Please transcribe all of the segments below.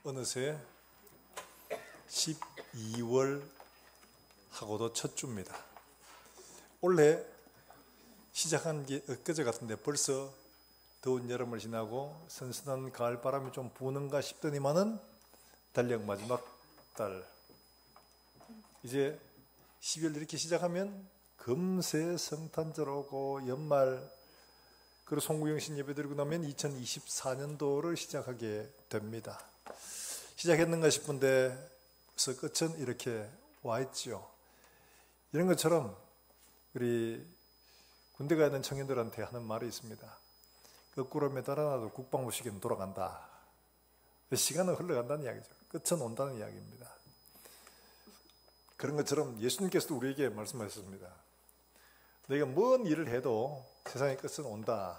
어느새 12월 하고도 첫 주입니다. 원래 시작한 게 엊그제 같은데 벌써 더운 여름을 지나고 선선한 가을바람이 좀 부는가 싶더니만은 달력 마지막 달, 이제 12월 이렇게 시작하면 금세 성탄절 오고 연말, 그리고 송구영신 예배 드리고 나면 2024년도를 시작하게 됩니다. 시작했는가 싶은데 벌써 끝은 이렇게 와 있죠. 이런 것처럼 우리 군대 가 있는 청년들한테 하는 말이 있습니다. 거꾸로 매달아놔도 국방부 시계는 돌아간다. 시간은 흘러간다는 이야기죠. 끝은 온다는 이야기입니다. 그런 것처럼 예수님께서도 우리에게 말씀하셨습니다. 너희가 뭔 일을 해도 세상의 끝은 온다.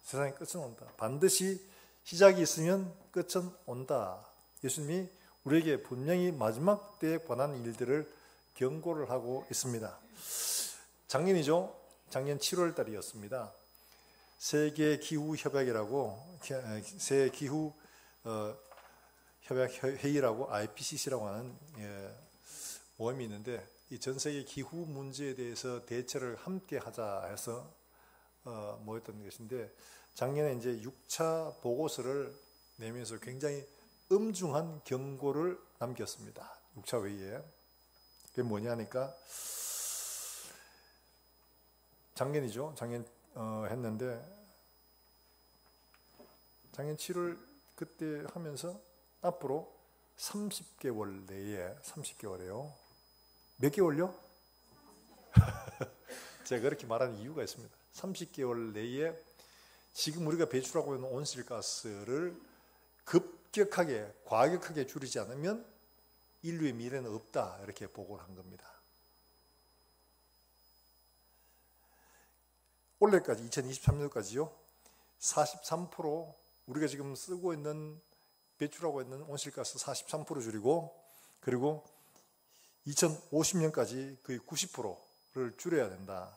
세상의 끝은 온다. 반드시 시작이 있으면 끝은 온다. 예수님이 우리에게 분명히 마지막 때에 관한 일들을 경고를 하고 있습니다. 작년이죠. 작년 7월 달이었습니다. 세계기후협약이라고, 세계기후 협약 회의라고 IPCC라고 하는 모임이 있는데, 이 전 세계 기후 문제에 대해서 대처를 함께 하자 해서 모였던 것인데, 작년에 이제 6차 보고서를 내면서 굉장히 엄중한 경고를 남겼습니다. 6차 회의에. 그게 뭐냐니까, 작년이죠. 작년 했는데, 작년 7월 그때 하면서 앞으로 30개월 내에, 30개월에요. 몇 개월요? 제가 그렇게 말하는 이유가 있습니다. 30개월 내에 지금 우리가 배출하고 있는 온실가스를 급격하게, 과격하게 줄이지 않으면 인류의 미래는 없다. 이렇게 보고를 한 겁니다. 올해까지, 2023년까지요. 43% 우리가 지금 쓰고 있는, 배출하고 있는 온실가스 43% 줄이고, 그리고 2050년까지 거의 90%를 줄여야 된다.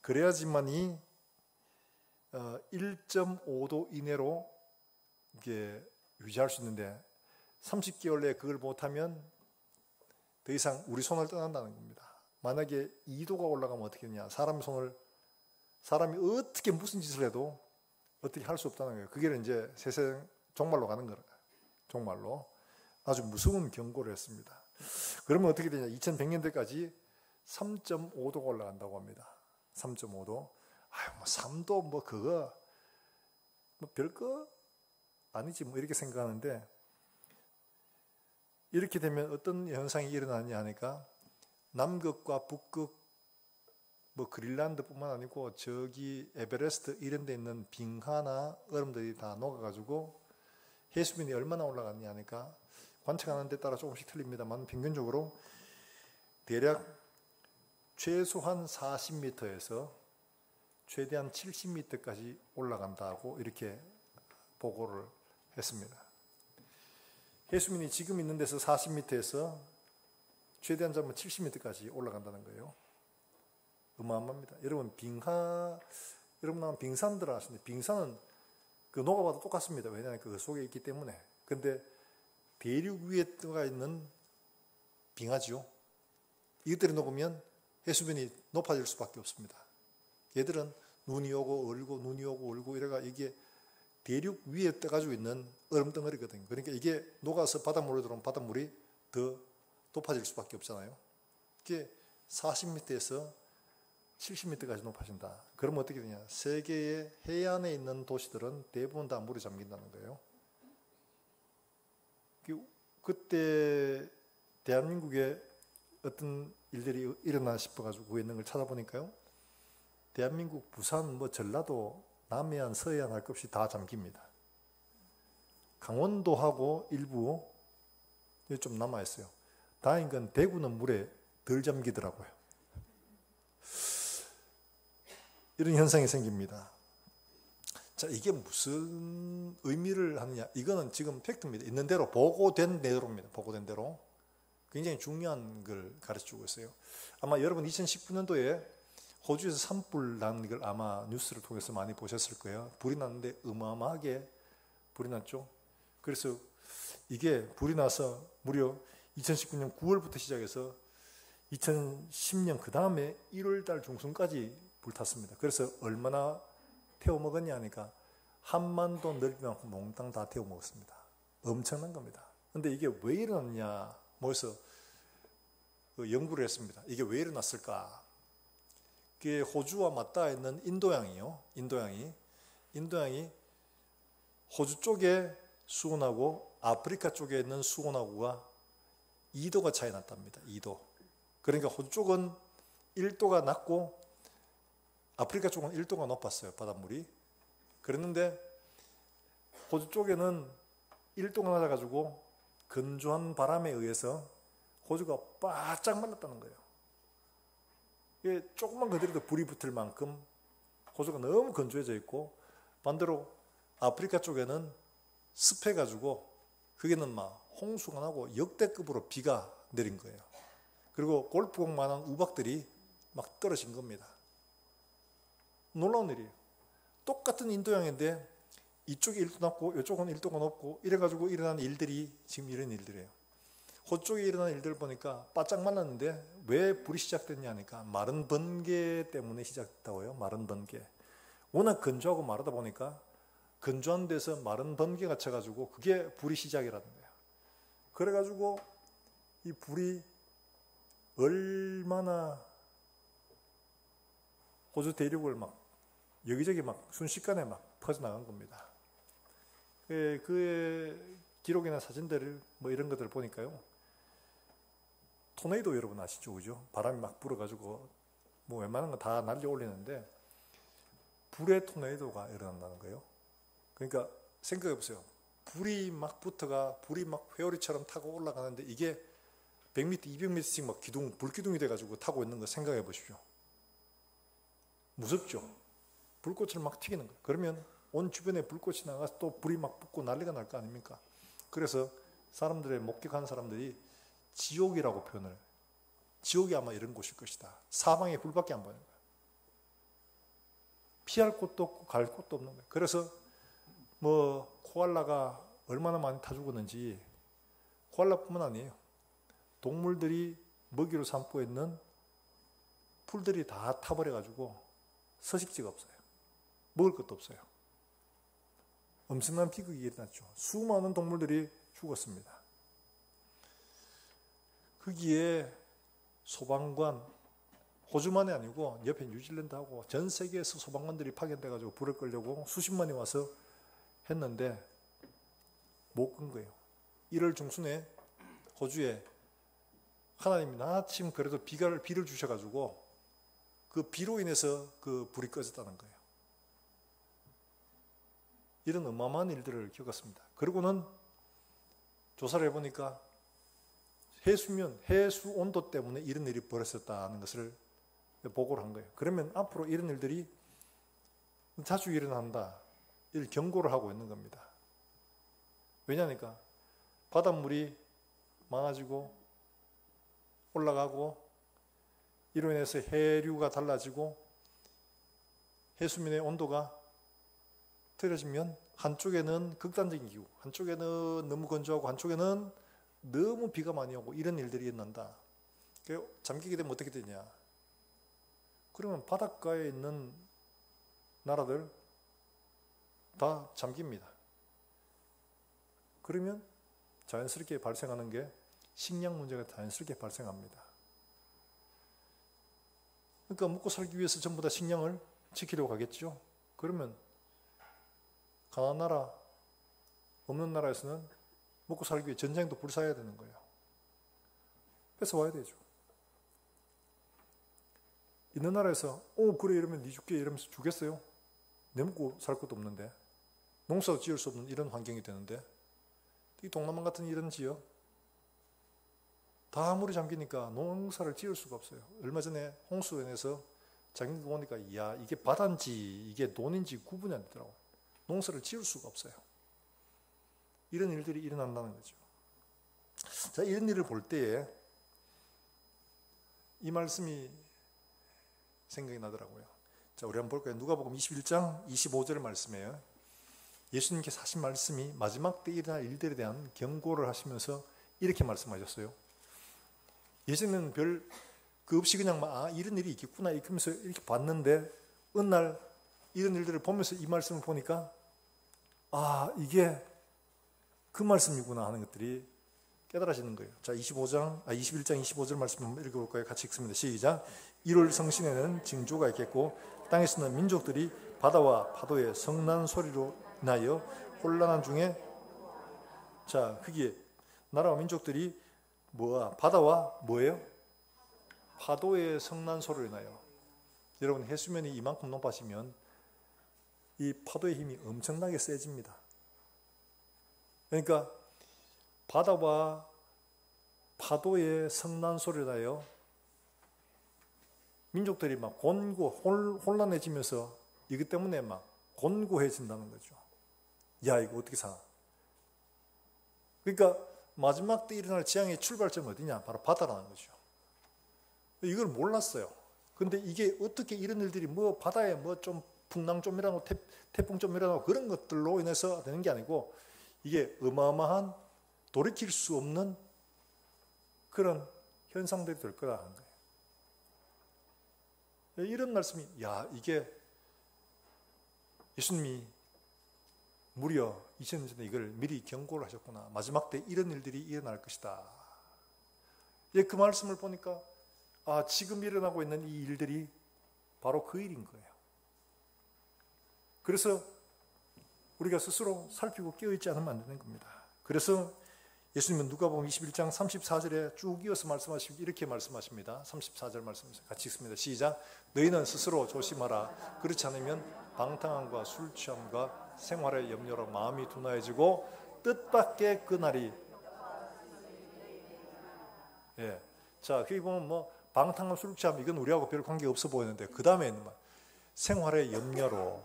그래야지만이 1.5도 이내로 이게 유지할 수 있는데, 30개월 내에 그걸 못하면 더 이상 우리 손을 떠난다는 겁니다. 만약에 2도가 올라가면 어떻게 되냐? 사람이 어떻게 무슨 짓을 해도 어떻게 할 수 없다는 거예요. 그게 이제 세상 종말로 가는 거예요. 종말로. 아주 무서운 경고를 했습니다. 그러면 어떻게 되냐? 2100년대까지 3.5도가 올라간다고 합니다. 3.5도. 아유, 3도 그거 별거 아니지 이렇게 생각하는데, 이렇게 되면 어떤 현상이 일어나느냐 하니까, 남극과 북극, 그린란드뿐만 아니고 저기 에베레스트 이런 데 있는 빙하나 얼음들이 다 녹아가지고 해수면이 얼마나 올라갔냐 하니까, 관측하는 데 따라 조금씩 틀립니다만 평균적으로 대략 최소한 40m에서 최대한 70m까지 올라간다고 이렇게 보고를 했습니다. 해수면이 지금 있는 데서 40m에서 최대한 잡으면 70m까지 올라간다는 거예요. 어마어마합니다. 여러분, 여러분 빙산들 아시는데, 빙산은 그 녹아봐도 똑같습니다. 왜냐하면 그 속에 있기 때문에. 근데 대륙 위에 떠가 있는 빙하지요. 이것들이 녹으면 해수면이 높아질 수밖에 없습니다. 얘들은 눈이 오고 얼고 눈이 오고 얼고 이래가 이게 대륙 위에 떠가지고 있는 얼음 덩어리거든요. 그러니까 이게 녹아서 바닷물로 들어오면 바닷물이 더 높아질 수밖에 없잖아요. 이게 40m에서 70m까지 높아진다. 그러면 어떻게 되냐? 세계의 해안에 있는 도시들은 대부분 다 물에 잠긴다는 거예요. 그때 대한민국에 어떤 일들이 일어나 싶어가지고 그거 있는 걸 찾아보니까요. 대한민국 부산, 전라도, 남해안, 서해안 할 것 없이 다 잠깁니다. 강원도하고 일부 좀 남아있어요. 다행인 건 대구는 물에 덜 잠기더라고요. 이런 현상이 생깁니다. 자, 이게 무슨 의미를 하느냐? 이거는 지금 팩트입니다. 있는 대로, 보고된 대로입니다. 보고된 대로. 굉장히 중요한 걸 가르쳐주고 있어요. 아마 여러분 2019년도에 호주에서 산불 난 걸 아마 뉴스를 통해서 많이 보셨을 거예요. 불이 났는데 어마어마하게 불이 났죠. 그래서 이게 불이 나서 무려 2019년 9월부터 시작해서 2010년 그 다음에 1월달 중순까지 불탔습니다. 그래서 얼마나 태워먹었냐 하니까 한반도 넓이만큼 몽땅 다 태워먹었습니다. 엄청난 겁니다. 근데 이게 왜 일어났냐 모여서 연구를 했습니다. 이게 왜 일어났을까? 그게 호주와 맞닿아 있는 인도양이요. 인도양이 호주 쪽에 수온하고 아프리카 쪽에 있는 수온하고가 2도가 차이 났답니다. 2도. 그러니까 호주 쪽은 1도가 낮고 아프리카 쪽은 1도가 높았어요. 바닷물이. 그랬는데 호주 쪽에는 1도가 낮아가지고 건조한 바람에 의해서 호주가 바짝 말랐다는 거예요. 이게 조금만 건드려도 불이 붙을 만큼 호주가 너무 건조해져 있고, 반대로 아프리카 쪽에는 습해가지고 거기는 막 홍수가 나고 역대급으로 비가 내린 거예요. 그리고 골프공만한 우박들이 막 떨어진 겁니다. 놀라운 일이에요. 똑같은 인도양인데 이쪽이 1도 낮고 이쪽은 1도가 높고 이래가지고 일어난 일들이 지금 이런 일들이에요. 호주 쪽에 일어난 일들을 보니까 바짝 말랐는데 왜 불이 시작됐냐 하니까 마른 번개 때문에 시작됐다고요. 마른 번개. 워낙 건조하고 마르다 보니까 건조한 데서 마른 번개가 쳐가지고 그게 불이 시작이라는 거예요. 그래가지고 이 불이 얼마나 호주 대륙을 막 여기저기 막 순식간에 막 퍼져나간 겁니다. 그의 기록이나 사진들을 뭐 이런 것들을 보니까요. 토네이도 여러분 아시죠? 그죠? 바람이 막 불어가지고 뭐 웬만한 거 다 날려 올리는데 불의 토네이도가 일어난다는 거예요. 그러니까 생각해 보세요. 불이 막 붙어가 불이 막 회오리처럼 타고 올라가는데 이게 100m, 200m씩 막 불기둥이 돼가지고 타고 있는 거 생각해 보십시오. 무섭죠? 불꽃을 막 튀기는 거예요. 그러면 온 주변에 불꽃이 나가서 또 불이 막 붙고 난리가 날 거 아닙니까? 그래서 사람들의 목격한 사람들이 지옥이라고 표현을 해요. 지옥이 아마 이런 곳일 것이다. 사방에 불밖에 안 보이는 거예요. 피할 곳도 없고 갈 곳도 없는 거예요. 그래서 뭐 코알라가 얼마나 많이 타 죽었는지, 코알라뿐만 아니에요. 동물들이 먹이로 삼고 있는 풀들이 다 타버려가지고 서식지가 없어요. 먹을 것도 없어요. 엄청난 비극이 일어났죠. 수많은 동물들이 죽었습니다. 거기에 소방관, 호주만이 아니고 옆에 뉴질랜드하고 전 세계에서 소방관들이 파견돼가지고 불을 끌려고 수십만이 와서 했는데 못 끈 거예요. 1월 중순에 호주에 하나님이 나침 그래도 비를 주셔가지고 그 비로 인해서 그 불이 꺼졌다는 거예요. 이런 어마어마한 일들을 겪었습니다. 그리고는 조사를 해보니까 해수 온도 때문에 이런 일이 벌어졌다는 것을 보고를 한 거예요. 그러면 앞으로 이런 일들이 자주 일어난다. 이를 경고를 하고 있는 겁니다. 왜냐니까 바닷물이 많아지고 올라가고 이로 인해서 해류가 달라지고 해수면의 온도가 틀어지면 한쪽에는 극단적인 기후, 한쪽에는 너무 건조하고 한쪽에는 너무 비가 많이 오고 이런 일들이 일어난다. 잠기게 되면 어떻게 되냐? 그러면 바닷가에 있는 나라들 다 잠깁니다. 그러면 자연스럽게 발생하는 게 식량 문제가 자연스럽게 발생합니다. 그러니까 먹고 살기 위해서 전부 다 식량을 지키려고 하겠죠. 그러면 가난한 나라, 없는 나라에서는 먹고 살기 위해 전쟁도 불사해야 되는 거예요. 뺏어와야 되죠. 있는 나라에서 그래 이러면 니 줄게 이러면서 주겠어요? 내 먹고 살 것도 없는데 농사도 지을 수 없는 이런 환경이 되는데 이 동남아 같은 이런 지역 다 물이 잠기니까 농사를 지을 수가 없어요. 얼마 전에 홍수로 인해서 잠긴 거 보니까 이야 이게 바다인지 이게 논인지 구분이 안 되더라고요. 농사를 지을 수가 없어요. 이런 일들이 일어난다는 거죠. 자, 이런 일을 볼 때에 이 말씀이 생각이 나더라고요. 자, 우리 한번 볼까요? 누가복음 21장 25절 말씀이에요. 예수님께서 하신 말씀이 마지막 때 일어날 일들에 대한 경고를 하시면서 이렇게 말씀하셨어요. 예수님은 별 그 없이 그냥 막 이런 일이 있겠구나 이러면서 이렇게 봤는데 어느 날 이런 일들을 보면서 이 말씀을 보니까 이게 그 말씀이구나 하는 것들이 깨달아지는 거예요. 자, 21장 25절 말씀 한번 읽어볼까요? 같이 읽습니다. 시작. 1월 성신에는 징조가 있겠고 땅에서는 민족들이 바다와 파도의 성난 소리로 인하여 혼란한 중에, 자, 거기에 나라와 민족들이 바다와 뭐예요? 파도의 성난 소리로 인하여. 여러분, 해수면이 이만큼 높아지면 이 파도의 힘이 엄청나게 세집니다. 그러니까 바다와 파도의 성난 소리로 인하여 민족들이 막 혼란해지면서 이것 때문에 막 곤고해진다는 거죠. 야, 이거 어떻게 사? 그러니까 마지막 때 일어날 재앙의 출발점은 어디냐? 바로 바다라는 거죠. 이걸 몰랐어요. 근데 이게 어떻게 이런 일들이 바다에 좀 풍랑 좀 일어나고 태풍 좀 일어나고 그런 것들로 인해서 되는 게 아니고 이게 어마어마한 돌이킬 수 없는 그런 현상들이 될 거라는 거예요. 이런 말씀이, 이게 예수님이 무려 2000년 전에 이걸 미리 경고를 하셨구나. 마지막 때 이런 일들이 일어날 것이다. 그 말씀을 보니까 지금 일어나고 있는 이 일들이 바로 그 일인 거예요. 그래서 우리가 스스로 살피고 깨어있지 않으면 안 되는 겁니다. 그래서 예수님은 누가복음 21장 34절에 쭉 이어서 말씀하시고 이렇게 말씀하십니다. 34절 말씀입니다. 같이 읽습니다. 시작. 너희는 스스로 조심하라. 그렇지 않으면 방탕함과 술 취함과 생활의 염려로 마음이 둔하여지고 뜻밖의 그날이, 자, 거기 보면 방탕함, 술 취함 이건 우리하고 별 관계 없어 보이는데 그 다음에 있는 말 생활의 염려로.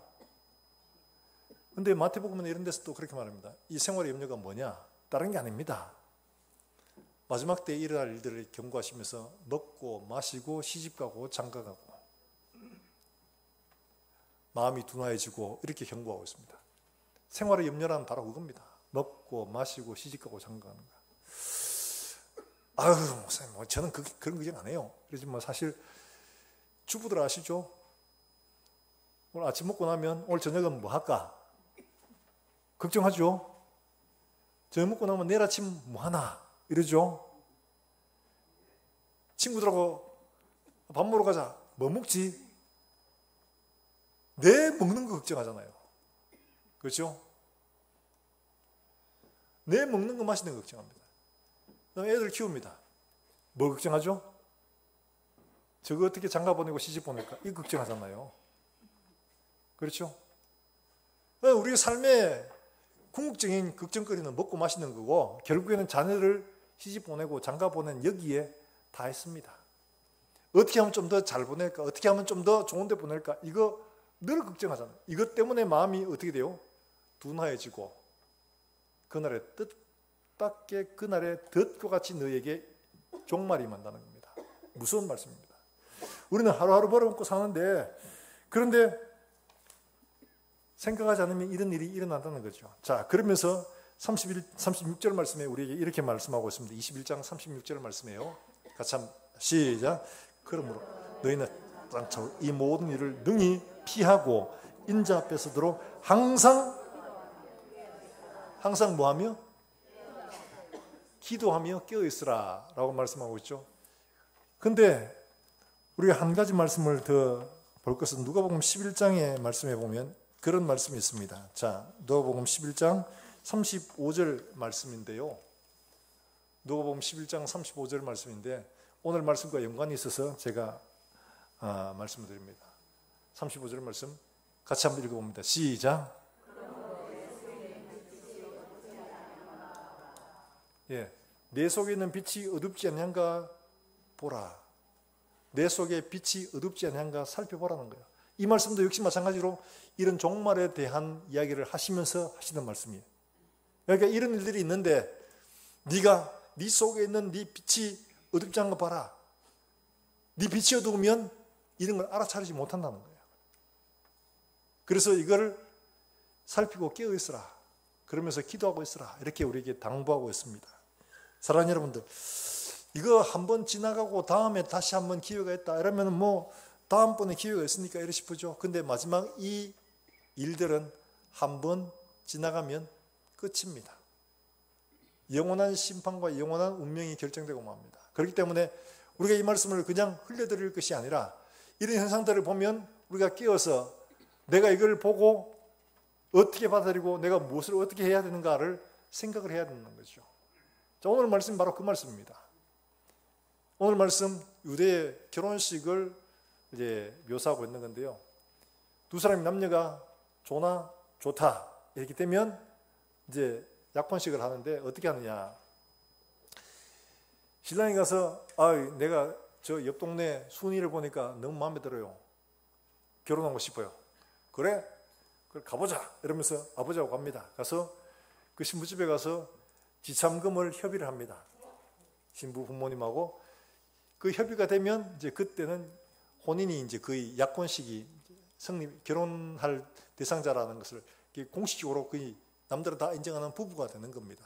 근데 마태복음은 이런 데서 또 그렇게 말합니다. 이 생활의 염려가 뭐냐? 다른 게 아닙니다. 마지막 때 일어날 일들을 경고하시면서 먹고 마시고 시집가고 장가가고 마음이 둔화해지고 이렇게 경고하고 있습니다. 생활의 염려란 바로 그겁니다. 먹고 마시고 시집가고 장가가는 거. 목사님, 저는 그런 걱정 안 해요. 그러지만 사실 주부들 아시죠? 오늘 아침 먹고 나면 오늘 저녁은 뭐 할까? 걱정하죠? 저녁 먹고 나면 내일 아침 뭐 하나? 이러죠? 친구들하고 밥 먹으러 가자. 뭐 먹지? 내 먹는 거 걱정하잖아요. 그렇죠? 내 먹는 거 마시는 거 걱정합니다. 애들 키웁니다. 뭐 걱정하죠? 저거 어떻게 장가 보내고 시집 보낼까? 이거 걱정하잖아요. 그렇죠? 우리가 삶의 궁극적인 걱정거리는 먹고 마시는 거고 결국에는 자녀를 시집 보내고 장가 보낸 여기에 다 있습니다. 어떻게 하면 좀 더 잘 보낼까? 어떻게 하면 좀 더 좋은 데 보낼까? 이거 늘 걱정하잖아요. 이것 때문에 마음이 어떻게 돼요? 둔화해지고 그날의 뜻밖의 그날의 덫과 같이 너에게 종말이 만다는 겁니다. 무서운 말씀입니다. 우리는 하루하루 벌어먹고 사는데 그런데 생각하지 않으면 이런 일이 일어난다는 거죠. 자, 그러면서 36절 말씀에 우리에게 이렇게 말씀하고 있습니다. 21장 36절 말씀이에요. 같이 한번 시작. 그러므로 너희는 이 모든 일을 능히 피하고 인자 앞에 서도록 항상 뭐하며? 기도하며 깨어있으라 라고 말씀하고 있죠. 근데 우리가 한 가지 말씀을 더 볼 것은 누가복음 11장의 말씀에 보면 그런 말씀이 있습니다. 자, 누가복음 11장 35절 말씀인데요. 누가복음 11장 35절 말씀인데 오늘 말씀과 연관이 있어서 제가 말씀을 드립니다. 35절 말씀 같이 한번 읽어봅니다. 시작. 내 속에 있는 빛이 어둡지 않는가 보라. 내 속에 빛이 어둡지 않는가 살펴보라는 거예요. 이 말씀도 역시 마찬가지로 이런 종말에 대한 이야기를 하시면서 하시는 말씀이에요. 그러니까 이런 일들이 있는데 네 속에 있는 네 빛이 어둡지 않은 거 봐라. 네 빛이 어두우면 이런 걸 알아차리지 못한다는 거예요. 그래서 이거를 살피고 깨어 있으라. 그러면서 기도하고 있으라. 이렇게 우리에게 당부하고 있습니다. 사랑하는 여러분들, 이거 한번 지나가고 다음에 다시 한번 기회가 있다 이러면 뭐 다음번에 기회가 있으니까 이래 싶으죠. 근데 마지막 이 일들은 한번 지나가면 끝입니다. 영원한 심판과 영원한 운명이 결정되고 맙니다. 그렇기 때문에 우리가 이 말씀을 그냥 흘려드릴 것이 아니라 이런 현상들을 보면 우리가 깨어서 내가 이걸 보고 어떻게 받아들이고 내가 무엇을 어떻게 해야 되는가를 생각을 해야 되는 거죠. 자, 오늘 말씀이 바로 그 말씀입니다. 오늘 말씀 유대의 결혼식을 이제 묘사하고 있는 건데요. 두 사람의 남녀가 좋나 좋다 이렇게 되면 이제 약혼식을 하는데 어떻게 하느냐? 신랑이 가서 내가 저 옆 동네 순이를 보니까 너무 마음에 들어요. 결혼하고 싶어요. 그래 가보자 이러면서 아버지하고 갑니다. 가서 그 신부집에 가서 지참금을 협의를 합니다. 신부 부모님하고 그 협의가 되면 이제 그때는 혼인이 이제 거의 약혼식이 성립 결혼할 대상자라는 것을 공식적으로 거의 남들은 다 인정하는 부부가 되는 겁니다.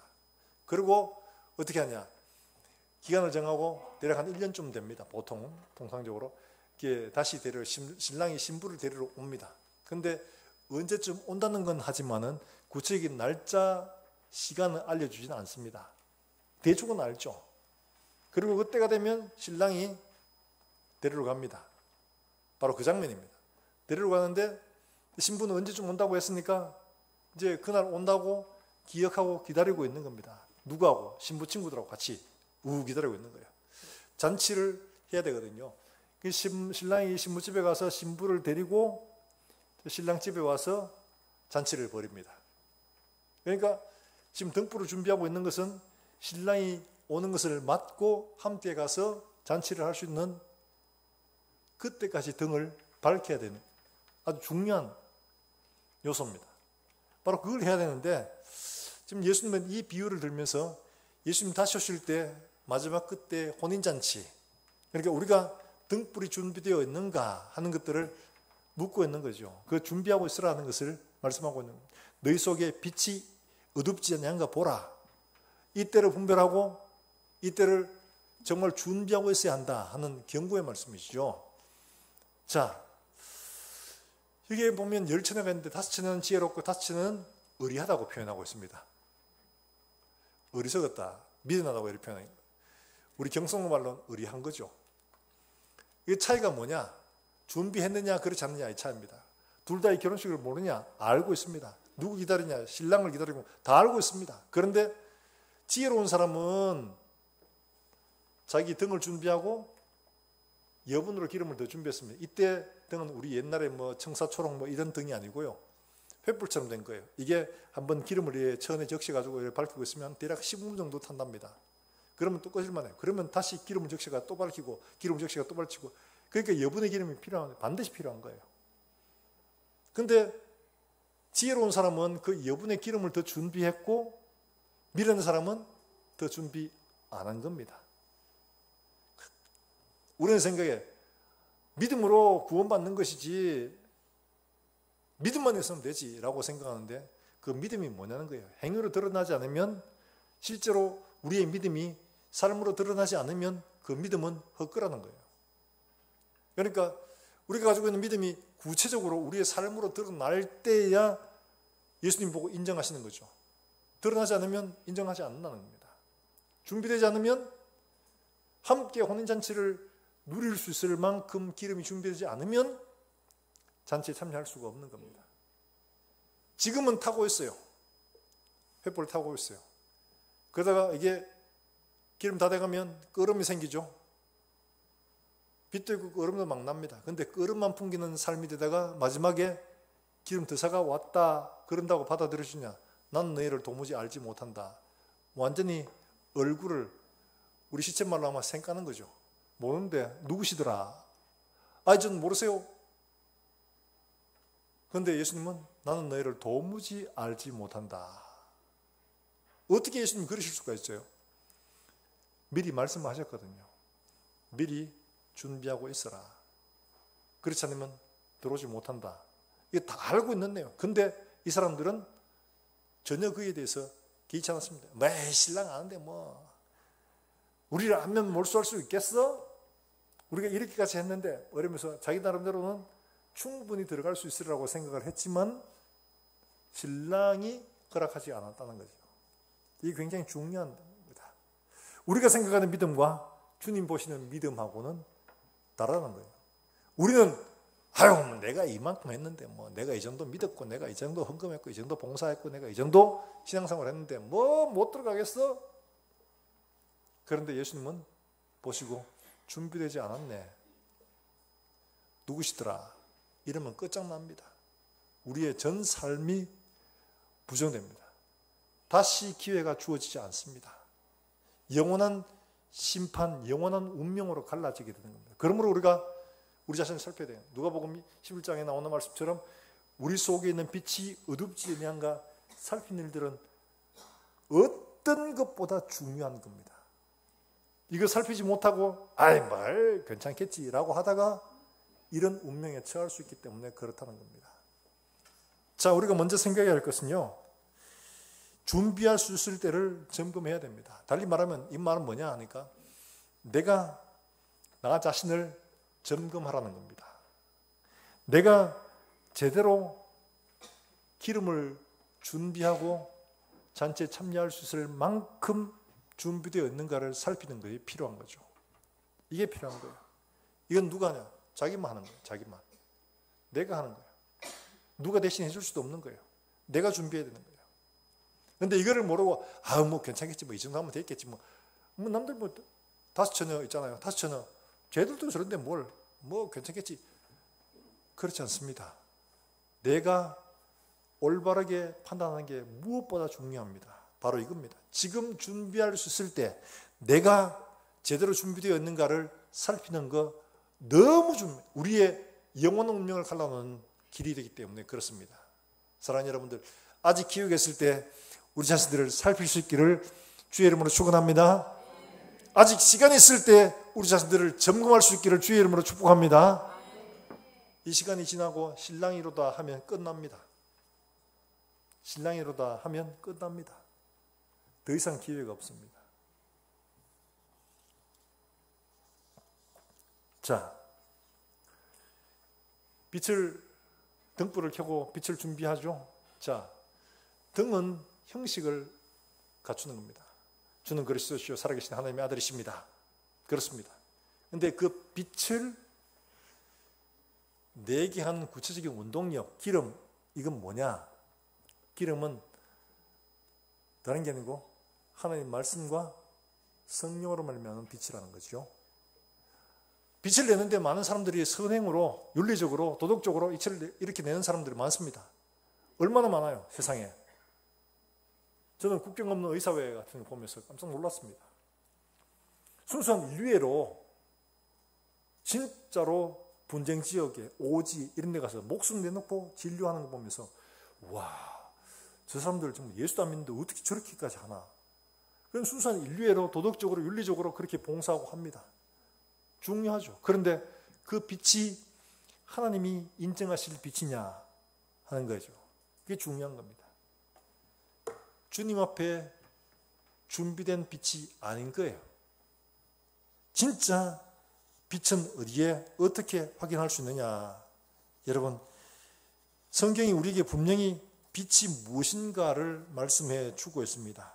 그리고 어떻게 하냐? 기간을 정하고 대략 한 1년쯤 됩니다. 보통 통상적으로 다시 신랑이 신부를 데리러 옵니다. 근데 언제쯤 온다는 건 하지만은 구체적인 날짜 시간을 알려주지는 않습니다. 대충은 알죠. 그리고 그때가 되면 신랑이 데리러 갑니다. 바로 그 장면입니다. 데리러 가는데 신부는 언제쯤 온다고 했으니까 이제 그날 온다고 기억하고 기다리고 있는 겁니다. 누구하고? 신부 친구들하고 같이 기다리고 있는 거예요. 잔치를 해야 되거든요. 신랑이 신부집에 가서 신부를 데리고 신랑 집에 와서 잔치를 벌입니다. 그러니까 지금 등불을 준비하고 있는 것은 신랑이 오는 것을 맞고 함께 가서 잔치를 할 수 있는 그때까지 등을 밝혀야 되는 아주 중요한 요소입니다. 바로 그걸 해야 되는데 지금 예수님은 이 비유를 들면서 예수님 다시 오실 때 마지막 그때 혼인잔치, 그러니까 우리가 등불이 준비되어 있는가 하는 것들을 묻고 있는 거죠. 그 준비하고 있으라는 것을 말씀하고 있는 거예요. 너희 속에 빛이 어둡지 않는가 보라. 이때를 분별하고 이때를 정말 준비하고 있어야 한다 하는 경고의 말씀이시죠. 자, 여기에 보면 10처녀가 있는데 5처녀는 지혜롭고 5처녀는 의리하다고 표현하고 있습니다. 어리석었다, 미련하다고 이렇게 표현해요. 우리 경성도 말로는 의리한 거죠. 이 차이가 뭐냐? 준비했느냐 그렇지 않느냐 이 차이입니다. 둘 다 이 결혼식을 모르냐? 알고 있습니다. 누구 기다리냐? 신랑을 기다리고 다 알고 있습니다. 그런데 지혜로운 사람은 자기 등을 준비하고 여분으로 기름을 더 준비했습니다. 이때 등은 우리 옛날에 청사초록 이런 등이 아니고요. 횃불처럼 된 거예요. 이게 한번 기름을 천에 적셔가지고 밝히고 있으면 대략 15분 정도 탄답니다. 그러면 또 꺼질만 해요. 그러면 다시 기름을 적셔가 또 밝히고 기름을 적셔가 또 밝히고, 그러니까 여분의 기름이 반드시 필요한 거예요. 근데 지혜로운 사람은 그 여분의 기름을 더 준비했고 미련한 사람은 더 준비 안 한 겁니다. 우리는 생각에 믿음으로 구원받는 것이지 믿음만 있으면 되지 라고 생각하는데 그 믿음이 뭐냐는 거예요. 행위로 드러나지 않으면, 실제로 우리의 믿음이 삶으로 드러나지 않으면 그 믿음은 헛거라는 거예요. 그러니까 우리가 가지고 있는 믿음이 구체적으로 우리의 삶으로 드러날 때야 예수님 보고 인정하시는 거죠. 드러나지 않으면 인정하지 않는다는 겁니다. 준비되지 않으면, 함께 혼인잔치를 누릴 수 있을 만큼 기름이 준비되지 않으면 잔치에 참여할 수가 없는 겁니다. 지금은 타고 있어요. 횃불을 타고 있어요. 그러다가 이게 기름 다 돼가면 끄름이 생기죠. 빛도 있고 끄름도 막 납니다. 근데 끄름만 풍기는 삶이 되다가 마지막에 기름 드사가 왔다 그런다고 받아들여주냐? 난 너희를 도무지 알지 못한다. 완전히 얼굴을 우리 시쳇말로 아마 생까는 거죠. 모르는데 누구시더라? 전 모르세요. 그런데 예수님은 나는 너희를 도무지 알지 못한다. 어떻게 예수님이 그러실 수가 있어요? 미리 말씀하셨거든요. 미리 준비하고 있어라. 그렇지 않으면 들어오지 못한다. 이게 다 알고 있는데요. 근데 이 사람들은 전혀 그에 대해서 개의치 않았습니다. 매 신랑 아는데 뭐 우리를 안면 몰수할 수 있겠어? 우리가 이렇게까지 했는데 이러면서 자기 나름대로는 충분히 들어갈 수 있으리라고 생각을 했지만 신랑이 허락하지 않았다는 거죠. 이게 굉장히 중요한 겁니다. 우리가 생각하는 믿음과 주님 보시는 믿음하고는 다르다는 거예요. 우리는 아유 내가 이만큼 했는데 뭐 내가 이 정도 믿었고 내가 이 정도 헌금했고 이 정도 봉사했고 내가 이 정도 신앙생활 했는데 뭐 못 들어가겠어? 그런데 예수님은 보시고 준비되지 않았네. 누구시더라? 이러면 끝장납니다. 우리의 전 삶이 부정됩니다. 다시 기회가 주어지지 않습니다. 영원한 심판, 영원한 운명으로 갈라지게 되는 겁니다. 그러므로 우리가 우리 자신을 살펴야 돼요. 누가복음 11장에 나오는 말씀처럼 우리 속에 있는 빛이 어둡지 아니한가 살피는 일들은 어떤 것보다 중요한 겁니다. 이거 살피지 못하고 아이 말 괜찮겠지라고 하다가 이런 운명에 처할 수 있기 때문에 그렇다는 겁니다. 자, 우리가 먼저 생각해야 할 것은요. 준비할 수 있을 때를 점검해야 됩니다. 달리 말하면 이 말은 뭐냐 하니까 내가 나 자신을 점검하라는 겁니다. 내가 제대로 기름을 준비하고 잔치에 참여할 수 있을 만큼 준비되어 있는가를 살피는 것이 필요한 거죠. 이게 필요한 거예요. 이건 누가 하냐? 자기만 하는 거예요. 자기만. 내가 하는 거예요. 누가 대신 해줄 수도 없는 거예요. 내가 준비해야 되는 거예요. 근데 이거를 모르고 뭐 괜찮겠지 뭐 이 정도 하면 되겠지 뭐 남들 뭐 다섯 처녀 있잖아요. 다섯 처녀 쟤들도 저런데 뭐 괜찮겠지. 그렇지 않습니다. 내가 올바르게 판단하는 게 무엇보다 중요합니다. 바로 이겁니다. 지금 준비할 수 있을 때 내가 제대로 준비되어 있는가를 살피는 거 너무 중요해요. 우리의 영원한 운명을 갈라놓는 길이 되기 때문에 그렇습니다. 사랑하는 여러분들, 아직 기회가 있을 때 우리 자신들을 살필 수 있기를 주의 이름으로 축원합니다. 아직 시간이 있을 때 우리 자신들을 점검할 수 있기를 주의 이름으로 축복합니다. 이 시간이 지나고 신랑이로다 하면 끝납니다. 신랑이로다 하면 끝납니다. 더 이상 기회가 없습니다. 자, 등불을 켜고 빛을 준비하죠. 자, 등은 형식을 갖추는 겁니다. 주는 그리스도시요 살아계신 하나님의 아들이십니다. 그렇습니다. 그런데 그 빛을 내게 한 구체적인 운동력, 기름, 이건 뭐냐? 기름은 다른 게 아니고 하나님 말씀과 성령으로 말미암은 빛이라는 거죠. 빛을 내는데 많은 사람들이 선행으로, 윤리적으로, 도덕적으로 이렇게 내는 사람들이 많습니다. 얼마나 많아요, 세상에. 저는 국경 없는 의사회 같은 거 보면서 깜짝 놀랐습니다. 순수한 인류애로 진짜로 분쟁 지역에 오지 이런 데 가서 목숨 내놓고 진료하는 거 보면서 와, 저 사람들 정말 예수도 안 믿는데 어떻게 저렇게까지 하나. 그건 순수한 인류애로 도덕적으로 윤리적으로 그렇게 봉사하고 합니다. 중요하죠. 그런데 그 빛이 하나님이 인정하실 빛이냐 하는 거죠. 그게 중요한 겁니다. 주님 앞에 준비된 빛이 아닌 거예요. 진짜 빛은 어디에 어떻게 확인할 수 있느냐. 여러분, 성경이 우리에게 분명히 빛이 무엇인가를 말씀해 주고 있습니다.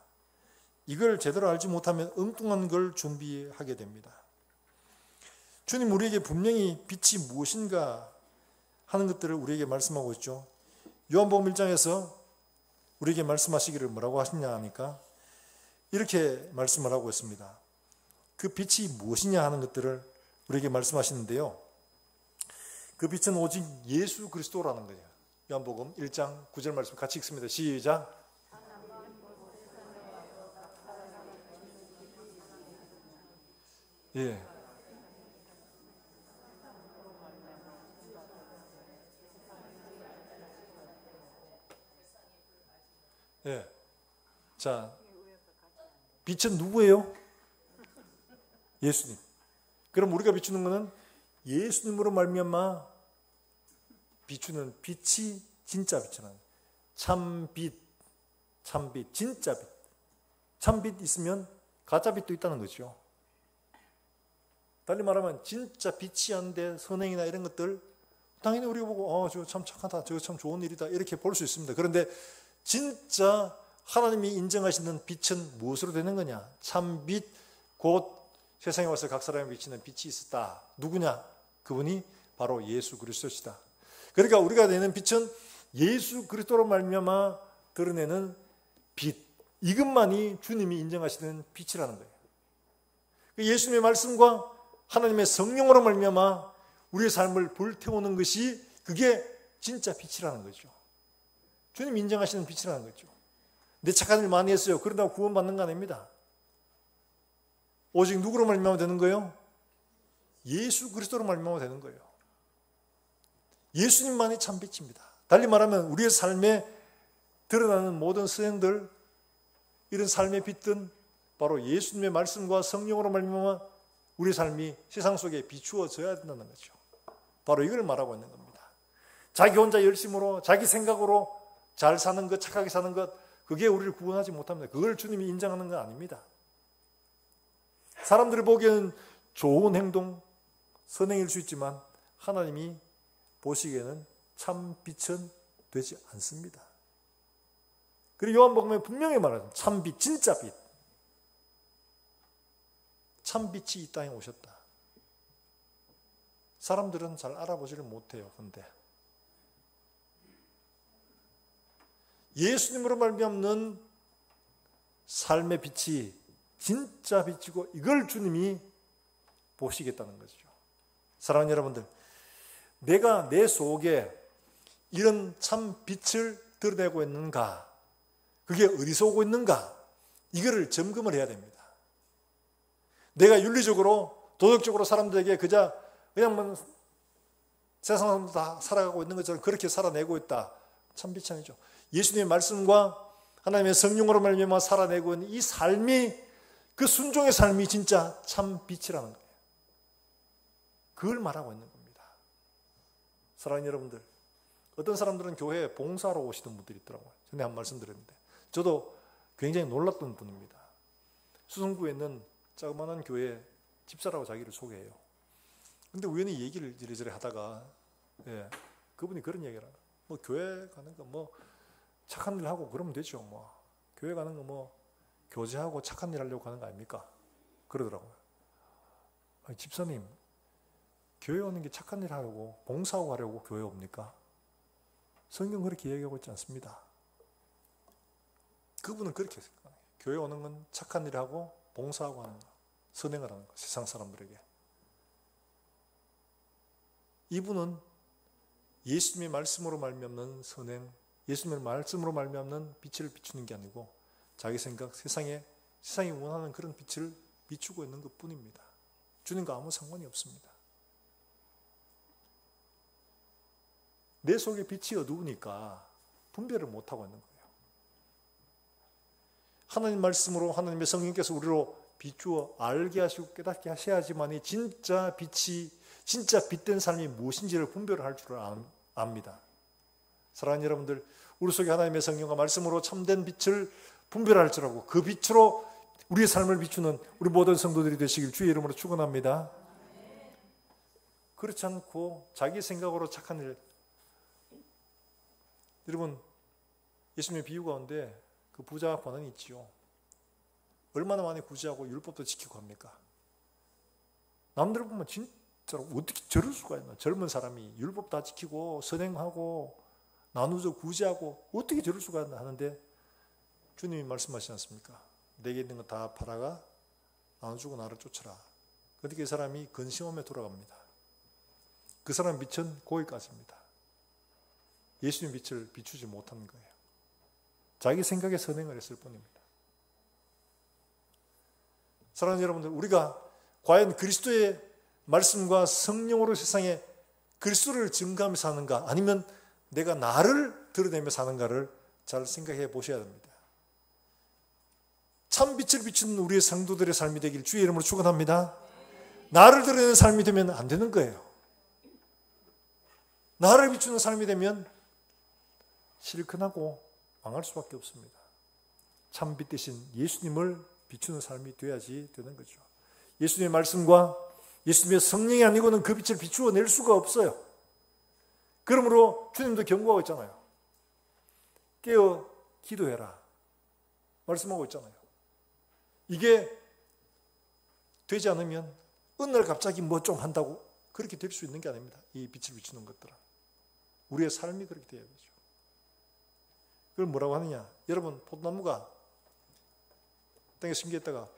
이걸 제대로 알지 못하면 엉뚱한 걸 준비하게 됩니다. 주님 우리에게 분명히 빛이 무엇인가 하는 것들을 우리에게 말씀하고 있죠. 요한복음 1장에서 우리에게 말씀하시기를 뭐라고 하시냐 하니까 이렇게 말씀을 하고 있습니다. 그 빛이 무엇이냐 하는 것들을 우리에게 말씀하시는데요. 그 빛은 오직 예수 그리스도라는 거예요. 요한복음 1장 9절 말씀 같이 읽습니다. 시작. 예. 예. 자, 빛은 누구예요? 예수님. 그럼 우리가 비추는 것은 예수님으로 말미암아 비추는 빛이 진짜 빛이라는 거예요. 참빛, 진짜 빛. 참빛 있으면 가짜 빛도 있다는 거죠. 달리 말하면 진짜 빛이 안돼 선행이나 이런 것들 당연히 우리가 보고 저거 참 착하다, 저거 참 좋은 일이다 이렇게 볼 수 있습니다. 그런데 진짜 하나님이 인정하시는 빛은 무엇으로 되는 거냐? 참빛, 곧 세상에 와서 각 사람에 비치는 빛이 있었다. 누구냐? 그분이 바로 예수 그리스도시다. 그러니까 우리가 내는 빛은 예수 그리스도로 말미암아 드러내는 빛, 이것만이 주님이 인정하시는 빛이라는 거예요. 예수님의 말씀과 하나님의 성령으로 말미암아 우리의 삶을 불태우는 것이 그게 진짜 빛이라는 거죠. 주님 인정하시는 빛이라는 거죠. 내 착한 일 많이 했어요. 그런다고 구원받는 거 아닙니다. 오직 누구로 말미암아 되는 거예요? 예수 그리스도로 말미암아 되는 거예요. 예수님만이 참 빛입니다. 달리 말하면 우리의 삶에 드러나는 모든 선행들, 이런 삶의 빛은 바로 예수님의 말씀과 성령으로 말미암아 우리 삶이 세상 속에 비추어져야 된다는 거죠. 바로 이걸 말하고 있는 겁니다. 자기 혼자 열심으로 자기 생각으로 잘 사는 것, 착하게 사는 것, 그게 우리를 구원하지 못합니다. 그걸 주님이 인정하는 건 아닙니다. 사람들이 보기에는 좋은 행동, 선행일 수 있지만 하나님이 보시기에는 참 빛은 되지 않습니다. 그리고 요한복음에 분명히 말하죠. 참빛, 진짜 빛. 참빛이 이 땅에 오셨다. 사람들은 잘 알아보지를 못해요. 그런데 예수님으로 말미암는 삶의 빛이 진짜 빛이고 이걸 주님이 보시겠다는 거죠. 사랑하는 여러분들, 내가 내 속에 이런 참 빛을 드러내고 있는가, 그게 어디서 오고 있는가, 이거를 점검을 해야 됩니다. 내가 윤리적으로 도덕적으로 사람들에게 그냥 세상 사람들 다 살아가고 있는 것처럼 그렇게 살아내고 있다. 참 빛이 아니죠. 예수님의 말씀과 하나님의 성령으로 말미암아 살아내고 있는 이 삶이, 그 순종의 삶이 진짜 참 빛이라는 거예요. 그걸 말하고 있는 겁니다. 사랑하는 여러분들, 어떤 사람들은 교회에 봉사하러 오시던 분들이 있더라고요. 전에 한 말씀 드렸는데 저도 굉장히 놀랐던 분입니다. 수성구에 있는 자그마한 교회 집사라고 자기를 소개해요. 근데 우연히 얘기를 이래저래 하다가 그분이 그런 얘기를 하요. 뭐 교회 가는 거 뭐 착한 일 하고 그러면 되죠. 뭐 교회 가는 거 뭐 교제하고 착한 일 하려고 하는 거 아닙니까? 그러더라고요. 아니, 집사님, 교회 오는 게 착한 일 하려고 봉사하고 가려고 교회 옵니까? 성경 그렇게 얘기하고 있지 않습니다. 그분은 그렇게 생각해요. 교회 오는 건 착한 일 하고 봉사하고 하는 거, 선행을 하는 거, 세상 사람들에게. 이분은 예수님의 말씀으로 말미암는 선행, 예수님의 말씀으로 말미암는 빛을 비추는 게 아니고 자기 생각, 세상이 원하는 그런 빛을 비추고 있는 것뿐입니다. 주님과 아무 상관이 없습니다. 내 속에 빛이 어두우니까 분별을 못하고 있는 거예요. 하나님 말씀으로 하나님의 성령께서 우리로 비추어 알게 하시고 깨닫게 하셔야지만이 진짜 빛이, 진짜 빛된 삶이 무엇인지를 분별할 줄 압니다. 사랑하는 여러분들, 우리 속에 하나님의 성령과 말씀으로 참된 빛을 분별할 줄 알고 그 빛으로 우리의 삶을 비추는 우리 모든 성도들이 되시길 주의 이름으로 축원합니다. 그렇지 않고 자기 생각으로 착한 일, 여러분, 예수님의 비유 가운데 그 부자 관원이 있지요. 얼마나 많이 구제하고 율법도 지키고 합니까? 남들 보면 진짜로 어떻게 저럴 수가 있나? 젊은 사람이 율법 다 지키고 선행하고 나누죠 구제하고 어떻게 저럴 수가 있나 하는데 주님이 말씀하시지 않습니까? 내게 있는 거 다 팔아가 나눠주고 나를 쫓아라. 그렇게 그 사람이 근심함에 돌아갑니다. 그 사람 빛은 거기까지입니다. 예수님 빛을 비추지 못한 거예요. 자기 생각에 선행을 했을 뿐입니다. 사랑하는 여러분들, 우리가 과연 그리스도의 말씀과 성령으로 세상에 그리스도를 증거하며 사는가, 아니면 내가 나를 드러내며 사는가를 잘 생각해 보셔야 됩니다. 참 빛을 비추는 우리의 성도들의 삶이 되길 주의 이름으로 축원합니다. 나를 드러내는 삶이 되면 안 되는 거예요. 나를 비추는 삶이 되면 실컷하고 망할 수밖에 없습니다. 참 빛 대신 예수님을 비추는 삶이 되어야지 되는 거죠. 예수님의 말씀과 예수님의 성령이 아니고는 그 빛을 비추어 낼 수가 없어요. 그러므로 주님도 경고하고 있잖아요. 깨어 기도해라. 말씀하고 있잖아요. 이게 되지 않으면 어느 날 갑자기 뭐 좀 한다고 그렇게 될 수 있는 게 아닙니다. 이 빛을 비추는 것들은. 우리의 삶이 그렇게 되어야 되죠. 그걸 뭐라고 하느냐. 여러분, 포도나무가 땅에 심겨있다가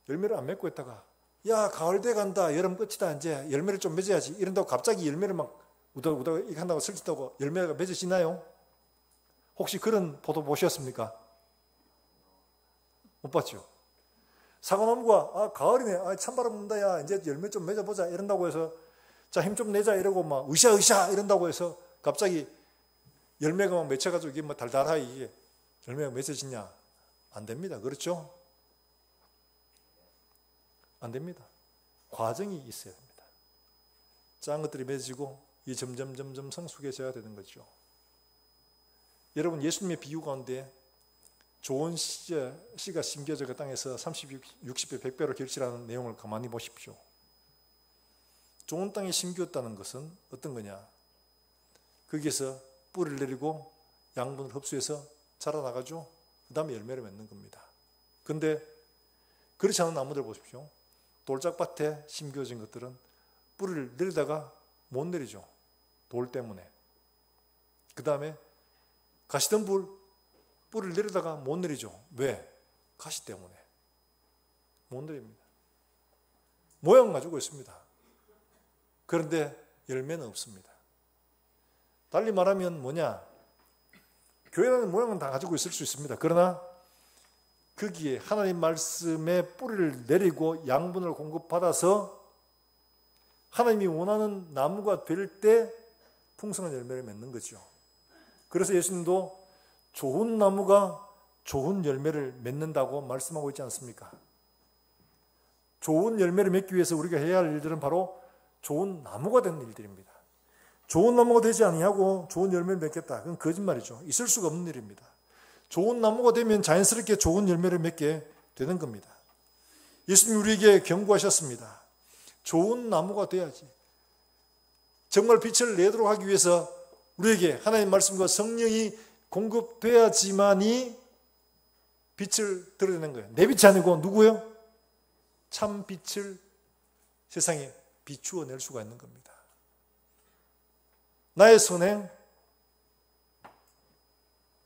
열매를 안 맺고 있다가 야, 가을 돼 간다. 여름 끝이다. 이제 열매를 좀 맺어야지. 이런다고 갑자기 열매를 막 우다우다 이렇게 한다고 설친다고 열매가 맺어지나요? 혹시 그런 포도 보셨습니까? 못 봤죠? 사과나무가 가을이네. 찬바람 분다. 야, 이제 열매 좀 맺어보자. 이런다고 해서 자, 힘 좀 내자. 이러고 막 으쌰으쌰 이런다고 해서 갑자기 열매가 막 맺혀가지고 이게 막 달달하게 이게 열매가 맺어지냐? 안 됩니다. 그렇죠? 안 됩니다. 과정이 있어야 됩니다. 작은 것들이 맺어지고 이 점점 성숙해져야 되는 거죠. 여러분, 예수님의 비유 가운데 좋은 씨가 심겨져 그 땅에서 30, 60배, 100배로 결실하는 내용을 가만히 보십시오. 좋은 땅에 심겼다는 것은 어떤 거냐? 거기에서 뿌리를 내리고 양분을 흡수해서 자라나가죠. 그 다음에 열매를 맺는 겁니다. 그런데 그렇지 않은 나무들 보십시오. 돌짝밭에 심겨진 것들은 뿌리를 내리다가 못 내리죠. 돌 때문에. 그 다음에 가시덤불 뿌리를 내리다가 못 내리죠. 왜? 가시 때문에. 못 내립니다. 모양 가지고 있습니다. 그런데 열매는 없습니다. 달리 말하면 뭐냐? 교회라는 모양은 다 가지고 있을 수 있습니다. 그러나 거기에 하나님 말씀에 뿌리를 내리고 양분을 공급받아서 하나님이 원하는 나무가 될 때 풍성한 열매를 맺는 거죠. 그래서 예수님도 좋은 나무가 좋은 열매를 맺는다고 말씀하고 있지 않습니까? 좋은 열매를 맺기 위해서 우리가 해야 할 일들은 바로 좋은 나무가 되는 일들입니다. 좋은 나무가 되지 아니하고 좋은 열매를 맺겠다. 그건 거짓말이죠. 있을 수가 없는 일입니다. 좋은 나무가 되면 자연스럽게 좋은 열매를 맺게 되는 겁니다. 예수님이 우리에게 경고하셨습니다. 좋은 나무가 돼야지. 정말 빛을 내도록 하기 위해서 우리에게 하나님의 말씀과 성령이 공급돼야지만이 빛을 드러내는 거예요. 내 빛이 아니고 누구요? 참 빛을 세상에 비추어 낼 수가 있는 겁니다. 나의 선행,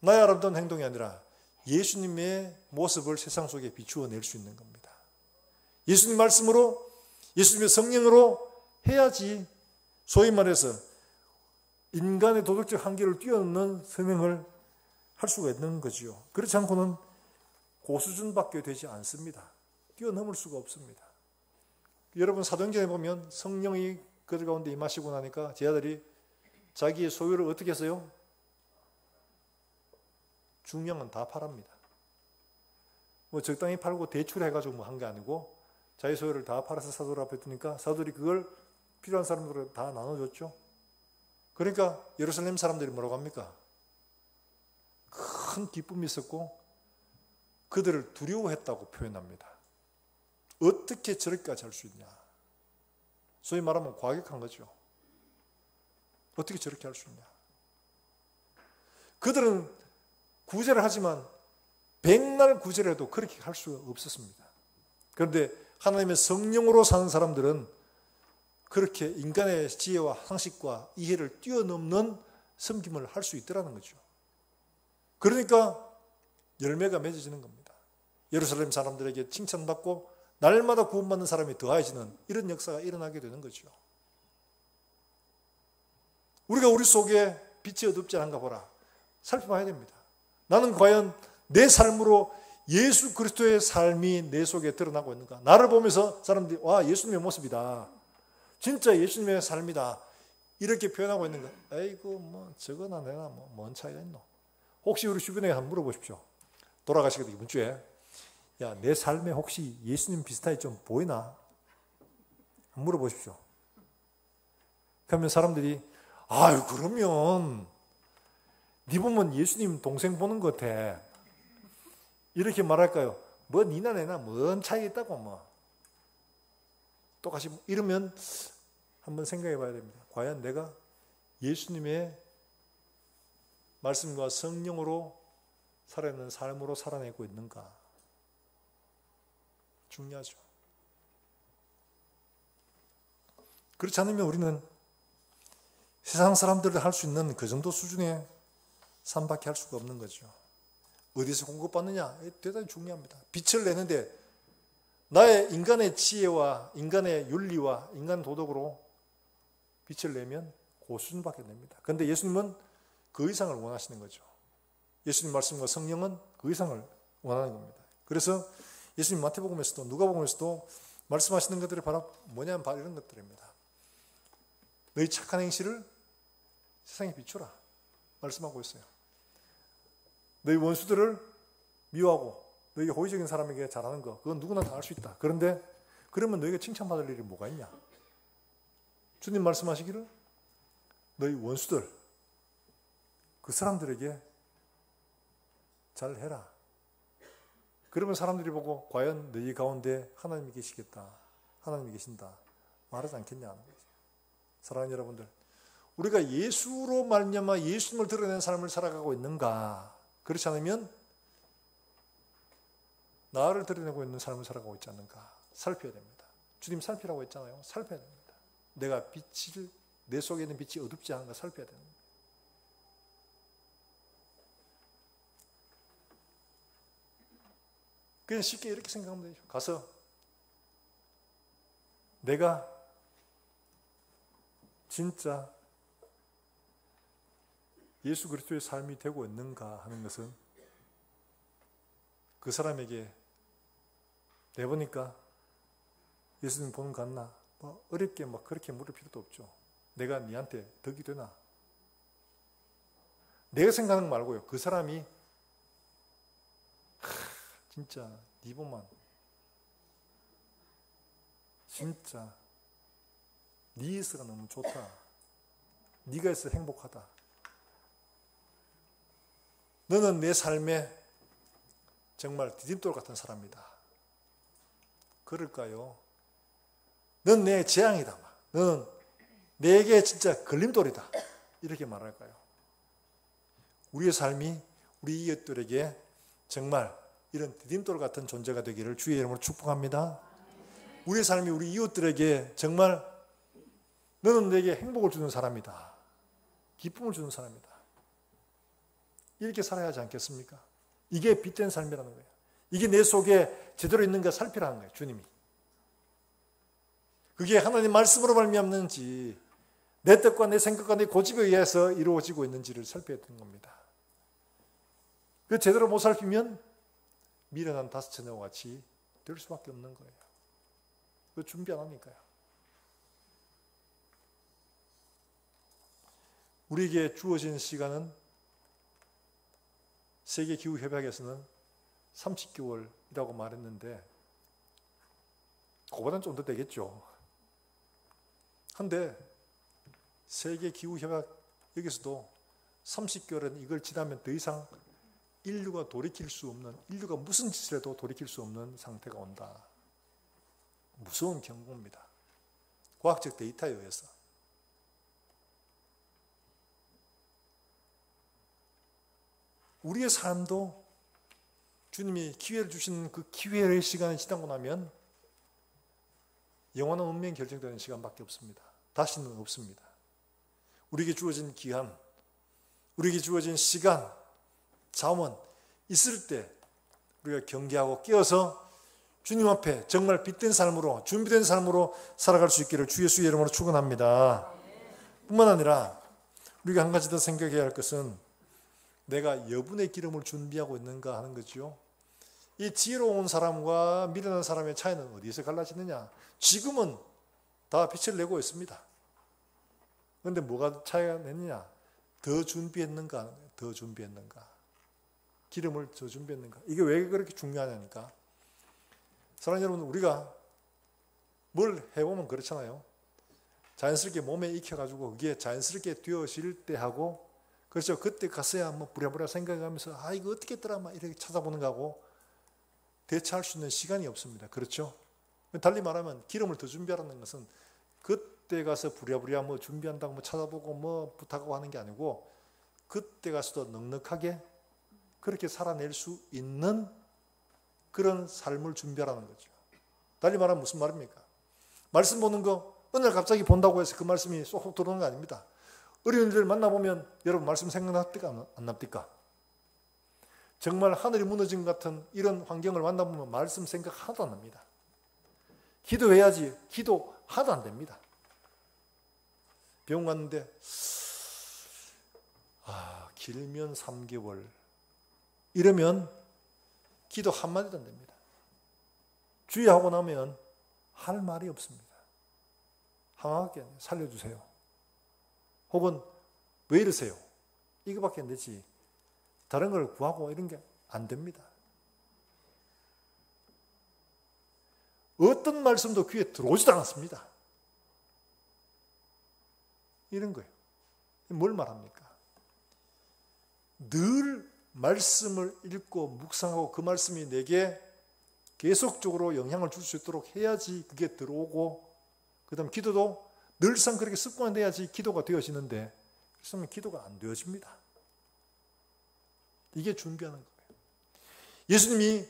나의 아름다운 행동이 아니라 예수님의 모습을 세상 속에 비추어 낼 수 있는 겁니다. 예수님 말씀으로, 예수님의 성령으로 해야지 소위 말해서 인간의 도덕적 한계를 뛰어넘는 선행을 할 수가 있는 거지요. 그렇지 않고는 고수준밖에 되지 않습니다. 뛰어넘을 수가 없습니다. 여러분, 사도행전에 보면 성령이 그들 가운데 임하시고 나니까 제자들이 자기의 소유를 어떻게 했어요? 중량은 다 팔합니다. 뭐 적당히 팔고 대출해가지고 뭐 한 게 아니고 자기 소유를 다 팔아서 사도들 앞에 두니까 사도들이 그걸 필요한 사람들을 다 나눠줬죠. 그러니까 예루살렘 사람들이 뭐라고 합니까? 큰 기쁨이 있었고 그들을 두려워했다고 표현합니다. 어떻게 저렇게까지 할 수 있냐? 소위 말하면 과격한 거죠. 어떻게 저렇게 할 수 있냐? 그들은 구제를 하지만 백날 구제를 해도 그렇게 할 수가 없었습니다. 그런데 하나님의 성령으로 사는 사람들은 그렇게 인간의 지혜와 상식과 이해를 뛰어넘는 섬김을 할 수 있더라는 거죠. 그러니까 열매가 맺어지는 겁니다. 예루살렘 사람들에게 칭찬받고 날마다 구원받는 사람이 더해지는 이런 역사가 일어나게 되는 거죠. 우리가 우리 속에 빛이 어둡지 않은가 보라. 살펴봐야 됩니다. 나는 과연 내 삶으로 예수 그리스도의 삶이 내 속에 드러나고 있는가? 나를 보면서 사람들이 와, 예수님의 모습이다. 진짜 예수님의 삶이다. 이렇게 표현하고 있는가? 에이구, 뭐 저거나 내나 뭐 뭔 차이가 있노? 혹시 우리 주변에 한번 물어보십시오. 돌아가시거든요, 이번 주에. 야, 내 삶에 혹시 예수님 비슷하게 좀 보이나? 한번 물어보십시오. 그러면 사람들이 아유, 그러면 네 보면 예수님 동생 보는 것 같아. 이렇게 말할까요? 뭐 니나 내나 뭔 차이 있다고 뭐. 똑같이 이러면 한번 생각해 봐야 됩니다. 과연 내가 예수님의 말씀과 성령으로 살아있는 삶으로 살아내고 있는가? 중요하죠. 그렇지 않으면 우리는 세상 사람들이 할 수 있는 그 정도 수준의 삶밖에 할 수가 없는 거죠. 어디서 공급받느냐? 대단히 중요합니다. 빛을 내는데 나의 인간의 지혜와 인간의 윤리와 인간 도덕으로 빛을 내면 그 수준밖에 됩니다. 그런데 예수님은 그 이상을 원하시는 거죠. 예수님 말씀과 성령은 그 이상을 원하는 겁니다. 그래서 예수님 마태복음에서도 누가복음에서도 말씀하시는 것들이 바로 뭐냐면 바로 이런 것들입니다. 너희 착한 행실을 세상에 비추라 말씀하고 있어요. 너희 원수들을 미워하고 너희가 호의적인 사람에게 잘하는 거 그건 누구나 다 할 수 있다. 그런데 그러면 너희가 칭찬받을 일이 뭐가 있냐? 주님 말씀하시기를 너희 원수들 그 사람들에게 잘해라. 그러면 사람들이 보고 과연 너희 가운데 하나님이 계시겠다. 하나님이 계신다. 말하지 않겠냐는 거죠. 사랑하는 여러분들, 우리가 예수로 말미암아 예수님을 드러내는 삶을 살아가고 있는가? 그렇지 않으면 나를 드러내고 있는 삶을 살아가고 있지 않는가? 살펴야 됩니다. 주님 살피라고 했잖아요. 살펴야 됩니다. 내가 빛을 내 속에 있는 빛이 어둡지 않은가 살펴야 됩니다. 그냥 쉽게 이렇게 생각하면 되죠. 가서 내가 진짜 예수 그리스도의 삶이 되고 있는가 하는 것은 그 사람에게 내보니까 예수님 보는 것 같나? 뭐 어렵게 막 그렇게 물을 필요도 없죠. 내가 니한테 덕이 되나? 내가 생각하는 거 말고요. 그 사람이 진짜 니 보면 진짜 니 있어가 너무 좋다. 니가 있어 행복하다. 너는 내 삶에 정말 디딤돌 같은 사람이다. 그럴까요? 넌 내 재앙이다. 너는 내게 진짜 걸림돌이다. 이렇게 말할까요? 우리의 삶이 우리 이웃들에게 정말 이런 디딤돌 같은 존재가 되기를 주의 이름으로 축복합니다. 우리의 삶이 우리 이웃들에게 정말 너는 내게 행복을 주는 사람이다. 기쁨을 주는 사람이다. 이렇게 살아야 하지 않겠습니까? 이게 빛된 삶이라는 거예요. 이게 내 속에 제대로 있는가 살피라는 거예요. 주님이. 그게 하나님 말씀으로 말미암는지 내 뜻과 내 생각과 내 고집에 의해서 이루어지고 있는지를 살펴야 되는 겁니다. 그 제대로 못 살피면 미련한 다스처녀와 같이 될 수밖에 없는 거예요. 그 준비 안 하니까요. 우리에게 주어진 시간은 세계기후협약에서는 30개월이라고 말했는데 그거보다는 좀 더 되겠죠. 그런데 세계기후협약 여기서도 30개월은 이걸 지나면 더 이상 인류가 돌이킬 수 없는, 인류가 무슨 짓을 해도 돌이킬 수 없는 상태가 온다. 무서운 경고입니다. 과학적 데이터에 의해서. 우리의 삶도 주님이 기회를 주신 그 기회의 시간이 지나고 나면 영원한 운명이 결정되는 시간밖에 없습니다. 다시는 없습니다. 우리에게 주어진 기한, 우리에게 주어진 시간, 자원 있을 때 우리가 경계하고 깨어서 주님 앞에 정말 빛된 삶으로, 준비된 삶으로 살아갈 수 있기를 주 예수의 이름으로 축원합니다. 뿐만 아니라 우리가 한 가지 더 생각해야 할 것은 내가 여분의 기름을 준비하고 있는가 하는 거죠. 이 지혜로운 사람과 미련한 사람의 차이는 어디에서 갈라지느냐? 지금은 다 빛을 내고 있습니다. 그런데 뭐가 차이가 있느냐? 더 준비했는가? 더 준비했는가? 기름을 더 준비했는가? 이게 왜 그렇게 중요하냐니까. 사랑하는 여러분, 우리가 뭘 해보면 그렇잖아요. 자연스럽게 몸에 익혀가지고 그게 자연스럽게 되어질 때 하고 그렇죠. 그때 가서야 뭐 부랴부랴 생각하면서 아 이거 어떻게 했더라 막 이렇게 찾아보는 거하고 대처할 수 있는 시간이 없습니다. 그렇죠. 달리 말하면 기름을 더 준비하라는 것은 그때 가서 부랴부랴 뭐 준비한다고 뭐 찾아보고 뭐 부탁하고 하는 게 아니고 그때 가서도 넉넉하게 그렇게 살아낼 수 있는 그런 삶을 준비하라는 거죠. 달리 말하면 무슨 말입니까? 말씀 보는 거 어느 날 갑자기 본다고 해서 그 말씀이 쏙쏙 들어오는 거 아닙니다. 어려운 만나보면 여러분 말씀 생각납니까? 안 납니까? 정말 하늘이 무너진 것 같은 이런 환경을 만나보면 말씀 생각 하나도 안 납니다. 기도해야지 기도 하나도 안 됩니다. 병원 갔는데 길면 3개월 이러면 기도 한마디도 안 됩니다. 주의하고 나면 할 말이 없습니다. 항하게 살려주세요. 혹은 왜 이러세요? 이거밖에 안 되지. 다른 걸 구하고 이런 게 안 됩니다. 어떤 말씀도 귀에 들어오지도 않았습니다. 이런 거예요. 뭘 말합니까? 늘 말씀을 읽고 묵상하고 그 말씀이 내게 계속적으로 영향을 줄 수 있도록 해야지 그게 들어오고 그 다음 기도도 늘상 그렇게 습관돼야지 기도가 되어지는데 그렇으면 기도가 안 되어집니다. 이게 준비하는 거예요. 예수님이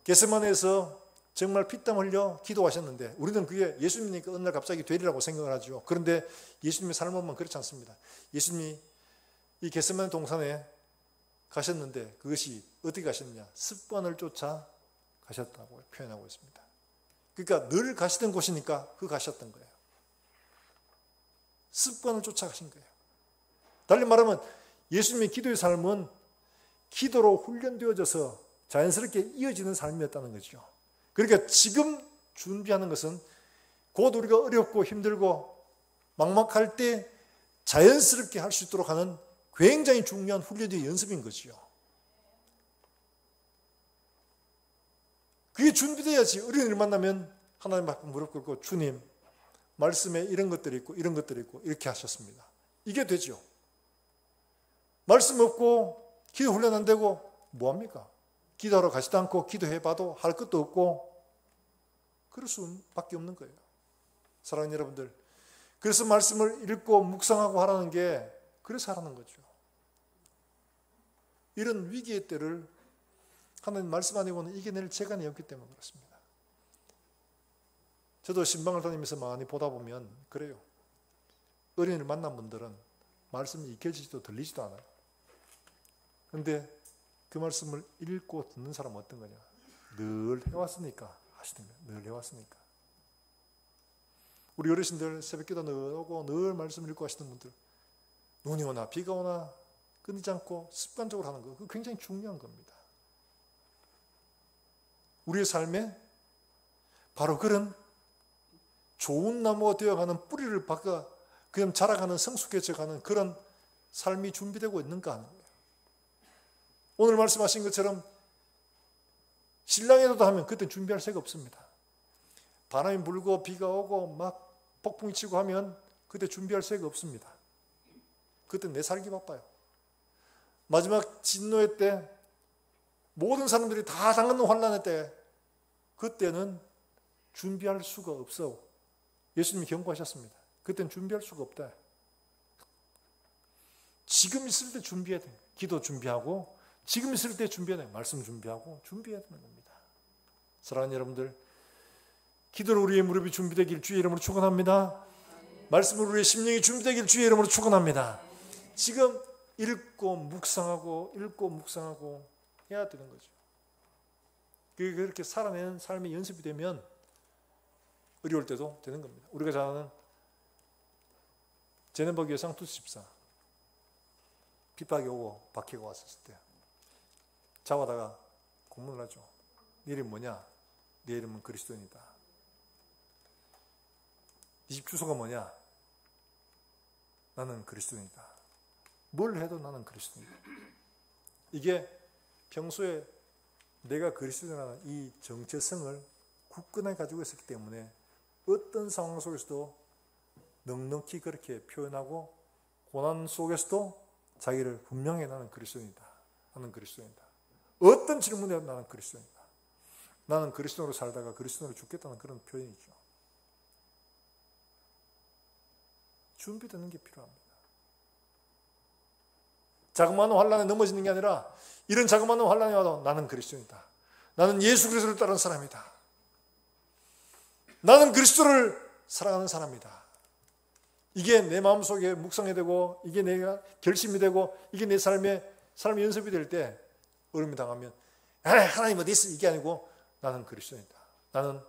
겟세마네에서 정말 피땀 흘려 기도하셨는데 우리는 그게 예수님이니까 어느 날 갑자기 되리라고 생각을 하죠. 그런데 예수님의 삶은 그렇지 않습니다. 예수님이 이 겟세마네 동산에 가셨는데 그것이 어떻게 가셨느냐? 습관을 쫓아 가셨다고 표현하고 있습니다. 그러니까 늘 가시던 곳이니까 그 가셨던 거예요. 습관을 쫓아 가신 거예요. 달리 말하면 예수님의 기도의 삶은 기도로 훈련되어져서 자연스럽게 이어지는 삶이었다는 거죠. 그러니까 지금 준비하는 것은 곧 우리가 어렵고 힘들고 막막할 때 자연스럽게 할 수 있도록 하는 굉장히 중요한 훈련의 연습인 거죠. 그게 준비돼야지 어려운 일을 만나면 하나님 앞에 무릎 꿇고 주님 말씀에 이런 것들이 있고 이런 것들이 있고 이렇게 하셨습니다. 이게 되죠. 말씀 없고 기도 훈련 안 되고 뭐합니까? 기도하러 가지도 않고 기도해봐도 할 것도 없고 그럴 수밖에 없는 거예요. 사랑하는 여러분들, 그래서 말씀을 읽고 묵상하고 하라는 게 그래서 하라는 거죠. 이런 위기의 때를 하나님 말씀 아니고는 이겨낼 재간이 없기 때문에 그렇습니다. 저도 신방을 다니면서 많이 보다 보면 그래요. 어린이를 만난 분들은 말씀이 익혀지지도 들리지도 않아요. 그런데 그 말씀을 읽고 듣는 사람은 어떤 거냐? 늘 해왔으니까 하시는 거예요. 늘 해왔으니까. 우리 어르신들 새벽기도 늘 오고 늘 말씀을 읽고 하시는 분들 눈이 오나 비가 오나 끊이지 않고 습관적으로 하는 거, 그거 굉장히 중요한 겁니다. 우리의 삶에 바로 그런 좋은 나무가 되어가는 뿌리를 박아 그냥 자라가는 성숙해져가는 그런 삶이 준비되고 있는가 하는 거예요. 오늘 말씀하신 것처럼 신랑에도 하면 그때 준비할 새가 없습니다. 바람이 불고 비가 오고 막 폭풍이 치고 하면 그때 준비할 새가 없습니다. 그때 내 살기 바빠요. 마지막 진노의 때 모든 사람들이 다 당하는 환난의 때 그때는 준비할 수가 없어. 예수님이 경고하셨습니다. 그때는 준비할 수가 없다. 지금 있을 때 준비해야 돼. 기도 준비하고 지금 있을 때 준비해야 돼. 말씀 준비하고 준비해야 되는 겁니다. 사랑하는 여러분들, 기도로 우리의 무릎이 준비되길 주의 이름으로 축원합니다. 말씀으로 우리의 심령이 준비되길 주의 이름으로 축원합니다. 지금 읽고 묵상하고 해야 되는 거죠. 그렇게 살아내는 삶의 연습이 되면 어려울 때도 되는 겁니다. 우리가 잘 아는 제넨버그 여상 투스 집사, 핍박이 오고 박해가 왔었을 때 자고하다가 공문을 하죠. 네 이름 뭐냐? 네 이름은 그리스도인이다. 네 집 주소가 뭐냐? 나는 그리스도인이다. 뭘 해도 나는 그리스도인이다. 이게 평소에 내가 그리스도인이라는 이 정체성을 굳건하게 가지고 있었기 때문에 어떤 상황 속에서도 넉넉히 그렇게 표현하고 고난 속에서도 자기를 분명히 나는 그리스도인이다. 나는 그리스도인이다. 어떤 질문에 나는 그리스도인이다. 나는 그리스도로 살다가 그리스도로 죽겠다는 그런 표현이죠. 준비되는 게 필요합니다. 자그마한 환란에 넘어지는 게 아니라 이런 자그마한 환란이 와도 나는 그리스도인이다. 나는 예수 그리스도를 따르는 사람이다. 나는 그리스도를 사랑하는 사람이다. 이게 내 마음속에 묵상이 되고 이게 내가 결심이 되고 이게 내 삶의 연습이 될 때 어려움이 당하면 하나님 어디 있어? 이게 아니고 나는 그리스도인이다. 나는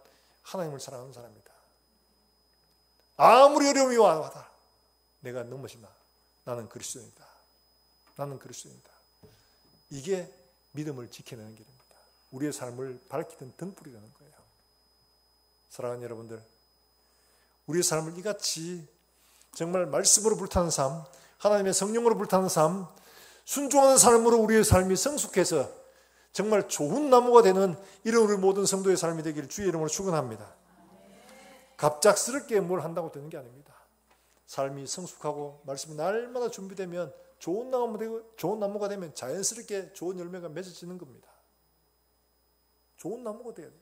하나님을 사랑하는 사람이다. 아무리 어려움이 와도 내가 넘어지나 나는 그리스도인이다. 나는 그리스도인이다. 이게 믿음을 지켜내는 길입니다. 우리의 삶을 밝히는 등불이 되는 거예요. 사랑하는 여러분들, 우리의 삶을 이같이 정말 말씀으로 불타는 삶, 하나님의 성령으로 불타는 삶, 순종하는 삶으로 우리의 삶이 성숙해서 정말 좋은 나무가 되는 이런 우리 모든 성도의 삶이 되기를 주의 이름으로 축원합니다. 갑작스럽게 뭘 한다고 되는 게 아닙니다. 삶이 성숙하고 말씀이 날마다 준비되면 좋은 나무가 되면 자연스럽게 좋은 열매가 맺어지는 겁니다. 좋은 나무가 돼야 돼요.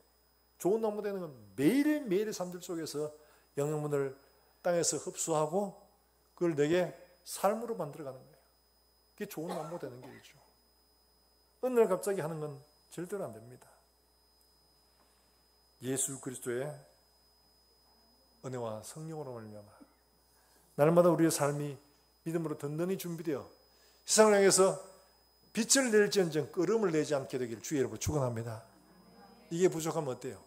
좋은 나무 되는 건 매일매일의 삶들 속에서 영양분을 땅에서 흡수하고 그걸 내게 삶으로 만들어가는 거예요. 그게 좋은 나무가 되는 길이죠. 어느 날 갑자기 하는 건 절대로 안 됩니다. 예수 그리스도의 은혜와 성령으로 말미암아 날마다 우리의 삶이 믿음으로 든든히 준비되어 세상을 향해서 빛을 낼지언정 끄름을 내지 않게 되기를 주의 이름으로 축원합니다. 이게 부족하면 어때요?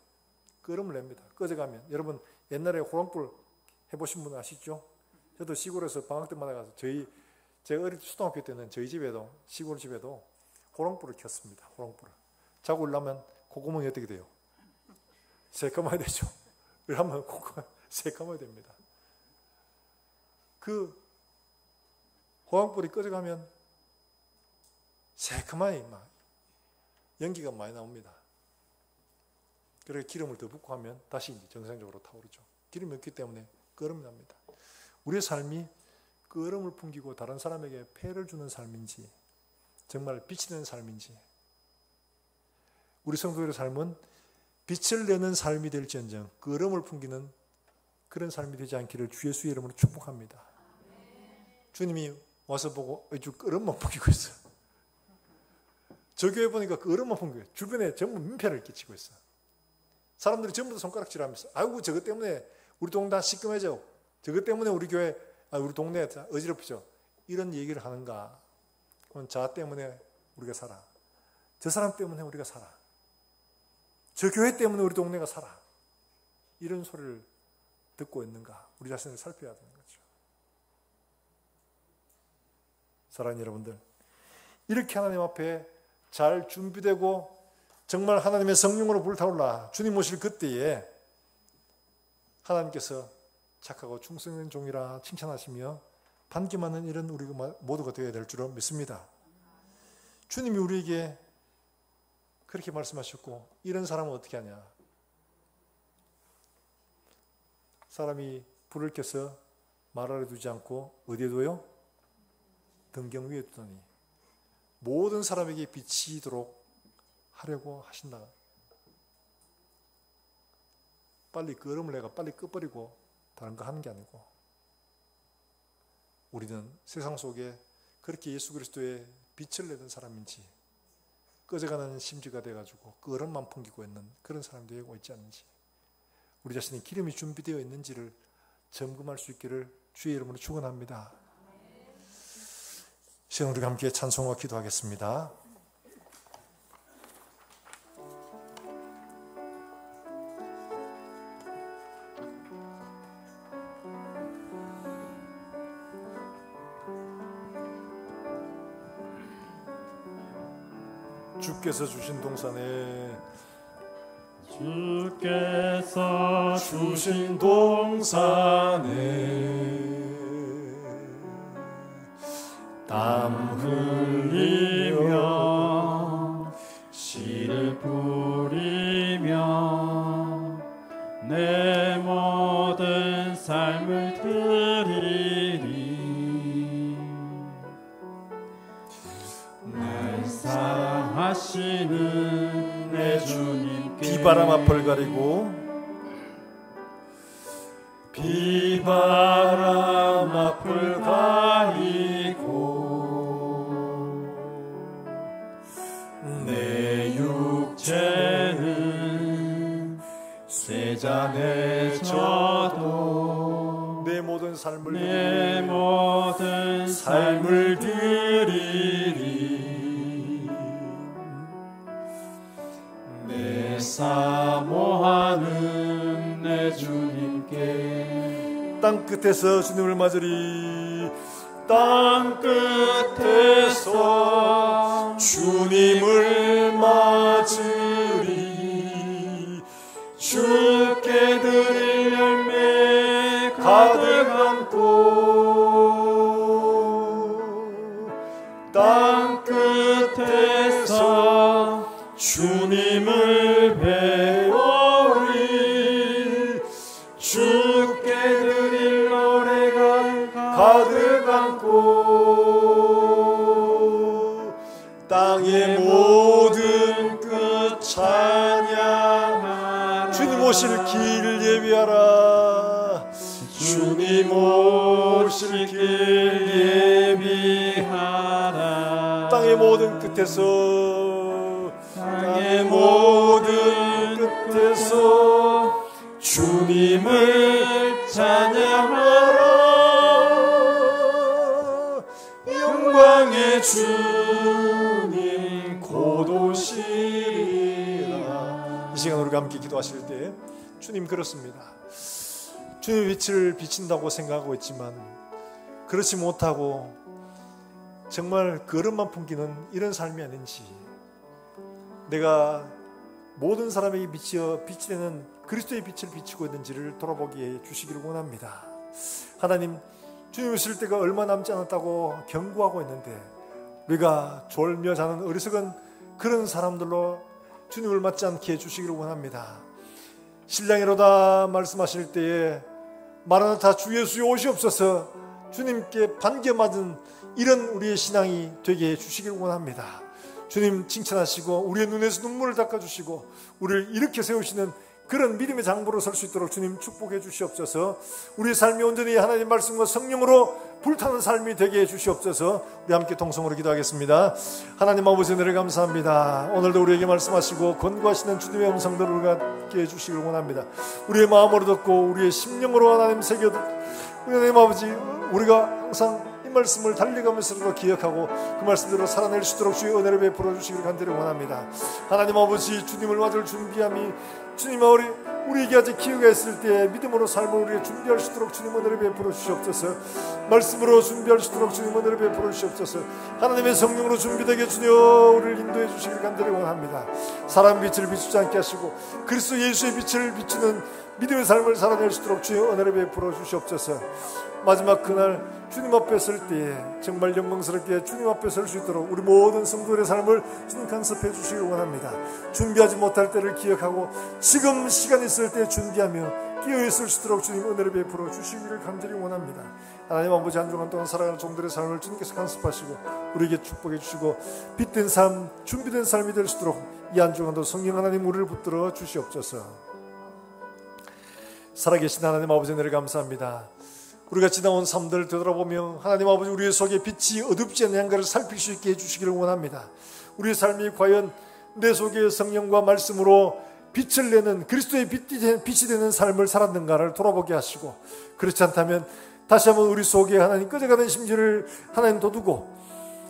끄름을 냅니다. 꺼져가면. 여러분 옛날에 호롱불 해보신 분 아시죠? 저도 시골에서 방학 때마다 가서 제가 어릴 때 초등학교 때는 저희 집에도 시골 집에도 호롱불을 켰습니다. 호롱불을. 자고 일어나면 콧구멍이 어떻게 돼요? 새까마야 되죠. 일어나면 콧구멍이 새까마야 됩니다. 그 호롱불이 꺼져가면 새까마이 막 연기가 많이 나옵니다. 그렇게 기름을 더 붓고 하면 다시 이제 정상적으로 타오르죠. 기름이 없기 때문에 끄름이 납니다. 우리의 삶이 끄름을 풍기고 다른 사람에게 폐를 주는 삶인지 정말 빛이 되는 삶인지 우리 성도들의 삶은 빛을 내는 삶이 될지언정 끄름을 풍기는 그런 삶이 되지 않기를 주 예수의 이름으로 축복합니다. 주님이 와서 보고 끄름만 풍기고 있어요. 저 교회 보니까 끄름만 풍기고 있어요. 주변에 전부 민폐를 끼치고 있어요. 사람들이 전부 다 손가락질하면서 아이고 저것 때문에 우리 동네 다 시꺼매져. 저것 때문에 우리 교회 우리 동네 어지럽죠. 이런 얘기를 하는가. 그건 저 때문에 우리가 살아. 저 사람 때문에 우리가 살아. 저 교회 때문에 우리 동네가 살아. 이런 소리를 듣고 있는가. 우리 자신을 살펴야 되는 거죠. 사랑하는 여러분들, 이렇게 하나님 앞에 잘 준비되고 정말 하나님의 성령으로 불타올라 주님 오실 그때에 하나님께서 착하고 충성된 종이라 칭찬하시며 반기만은 이런 우리 모두가 되어야 될 줄로 믿습니다. 주님이 우리에게 그렇게 말씀하셨고 이런 사람은 어떻게 하냐. 사람이 불을 켜서 말 아래 두지 않고 어디에 둬요? 등경 위에 두더니 모든 사람에게 비치도록 하려고 하신다. 빨리 끄름을 내가 빨리 꺼버리고 다른 거 하는 게 아니고 우리는 세상 속에 그렇게 예수 그리스도의 빛을 내는 사람인지 꺼져가는 심지가 돼가지고 끄름만 풍기고 있는 그런 사람이 되고 있지 않는지 우리 자신의 기름이 준비되어 있는지를 점검할 수 있기를 주의 이름으로 축원합니다. 시간 우리가 함께 찬송과 기도하겠습니다. 주께서 주신 동산에 주께서 주신 동산에 땀 흘리며 씨를 뿌리며 내 모든 삶을 드리리 하시는 내 주님께 비바람 앞을 가리고 비바람 앞을 가리고 내 육체는 세잔해져도 내 모든 삶을 드리리 내 사모하는 내 주님께 땅 끝에서 주님을 맞으리 땅 끝에서 주님을 맞으리 주께 드릴 열매 가득한 꽃 땅 끝에서 주님을 배우리 주께 드릴 노래가 가득한 꽃 땅의 모든 끝 찬양하라 주님 오실 길 예비하라 주님 오실 길 예비하라 땅의 모든 끝에서 땅의 모든 끝에서 주님을 찬양하라 영광의 주님 곧 오시리라. 이 시간 우리가 함께 기도하실 때 주님 그렇습니다. 주님의 빛을 비친다고 생각하고 있지만 그렇지 못하고 정말 거름만 풍기는 이런 삶이 아닌지 내가 모든 사람에게 빛이 되는 그리스도의 빛을 비추고 있는지를 돌아보게 해주시기를 원합니다. 하나님 주님 오실 때가 얼마 남지 않았다고 경고하고 있는데 우리가 졸며 자는 어리석은 그런 사람들로 주님을 맞지 않게 해주시기를 원합니다. 신랑이로다 말씀하실 때에 마라나타 주 예수여 오시옵소서 주님께 반겨맞은 이런 우리의 신앙이 되게 해주시기를 원합니다. 주님 칭찬하시고 우리의 눈에서 눈물을 닦아주시고 우리를 일으켜 세우시는 그런 믿음의 장부로 설 수 있도록 주님 축복해 주시옵소서. 우리의 삶이 온전히 하나님의 말씀과 성령으로 불타는 삶이 되게 해 주시옵소서. 우리 함께 동성으로 기도하겠습니다. 하나님 아버지 은혜를 감사합니다. 오늘도 우리에게 말씀하시고 권고하시는 주님의 음성들을 우리가 함께 해 주시길 원합니다. 우리의 마음으로 듣고 우리의 심령으로 하나님 새겨 하나님 아버지 우리가 항상 말씀을 달려가면서도 기억하고 그 말씀대로 살아낼 수 있도록 주의 은혜를 베풀어 주시기를 간절히 원합니다. 하나님 아버지 주님을 맞을 준비함이 주님 우리에게 아직 기회가 있을 때 믿음으로 삶을 우리에게 준비할 수 있도록 주님 은혜를 베풀어 주시옵소서. 말씀으로 준비할 수 있도록 주님 은혜를 베풀어 주시옵소서. 하나님의 성령으로 준비되게 주여 우리를 인도해 주시기를 간절히 원합니다. 사람 빛을 비추지 않게 하시고 그리스도 예수의 빛을 비추는 믿음의 삶을 살아낼 수 있도록 주의 은혜를 베풀어 주시옵소서. 마지막 그날 주님 앞에 설 때에 정말 영광스럽게 주님 앞에 설 수 있도록 우리 모든 성도들의 삶을 주님 간섭해 주시길 원합니다. 준비하지 못할 때를 기억하고 지금 시간 있을 때 준비하며 끼어있을 수 있도록 주님 은혜를 베풀어 주시기를 간절히 원합니다. 하나님 아버지 한 주간 동안 살아가는 종들의 삶을 주님께서 간섭하시고 우리에게 축복해 주시고 빛된 삶, 준비된 삶이 될 수 있도록 이 한 주간도 성령 하나님 우리를 붙들어 주시옵소서. 살아계신 하나님 아버지 은혜를 감사합니다. 우리가 지나온 삶들을 되돌아보며 하나님 아버지 우리의 속에 빛이 어둡지 않는가를 살필 수 있게 해주시기를 원합니다. 우리의 삶이 과연 내 속에 성령과 말씀으로 빛을 내는 그리스도의 빛이 되는 삶을 살았는가를 돌아보게 하시고 그렇지 않다면 다시 한번 우리 속에 하나님 꺼져가는 심지를 하나님 돋우고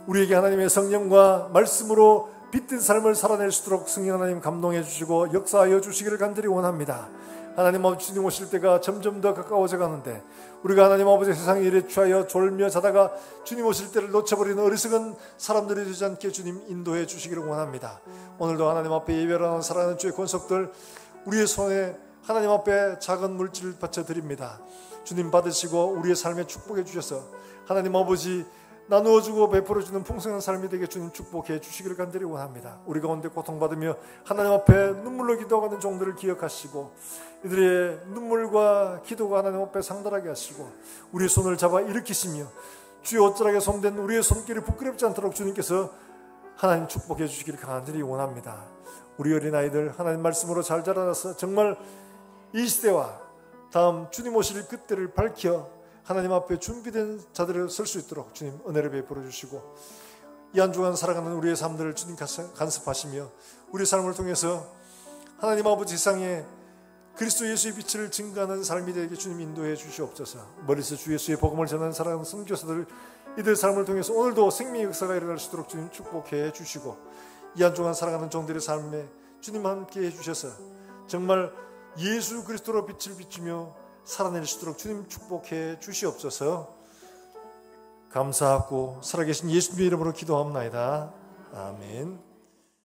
우리에게 하나님의 성령과 말씀으로 빛된 삶을 살아낼 수 있도록 성령 하나님 감동해 주시고 역사하여 주시기를 간절히 원합니다. 하나님 아버지 주님 오실 때가 점점 더 가까워져 가는데 우리가 하나님 아버지 세상의 일에 취하여 졸며 자다가 주님 오실 때를 놓쳐버리는 어리석은 사람들이 되지 않게 주님 인도해 주시기를 원합니다. 오늘도 하나님 앞에 예배를 하는 살아가는 주의 권속들 우리의 손에 하나님 앞에 작은 물질을 바쳐드립니다. 주님 받으시고 우리의 삶에 축복해 주셔서 하나님 아버지 나누어주고 베풀어주는 풍성한 삶이 되게 주님 축복해 주시기를 간절히 원합니다. 우리 가운데 고통받으며 하나님 앞에 눈물로 기도하는 종들을 기억하시고 이들의 눈물과 기도가 하나님 앞에 상달하게 하시고 우리의 손을 잡아 일으키시며 주의 옷자락에 손댄 우리의 손길이 부끄럽지 않도록 주님께서 하나님 축복해 주시길 간절히 원합니다. 우리 어린아이들 하나님 말씀으로 잘 자라나서 정말 이 시대와 다음 주님 오실 그때를 밝혀 하나님 앞에 준비된 자들을 설 수 있도록 주님 은혜를 베풀어 주시고, 이 한 주간 살아가는 우리의 삶들을 주님 간섭하시며 우리의 삶을 통해서 하나님 아버지 세상에 그리스도 예수의 빛을 증거하는 삶이 되게 주님 인도해 주시옵소서. 멀리서 주 예수의 복음을 전하는 사랑하는 선교사들, 이들 삶을 통해서 오늘도 생명의 역사가 일어날 수 있도록 주님 축복해 주시고, 이 한 주간 살아가는 종들의 삶에 주님 함께 해주셔서 정말 예수 그리스도로 빛을 비추며 살아낼 수 있도록 주님 축복해 주시옵소서. 감사하고 살아계신 예수님의 이름으로 기도합나이다. 아멘.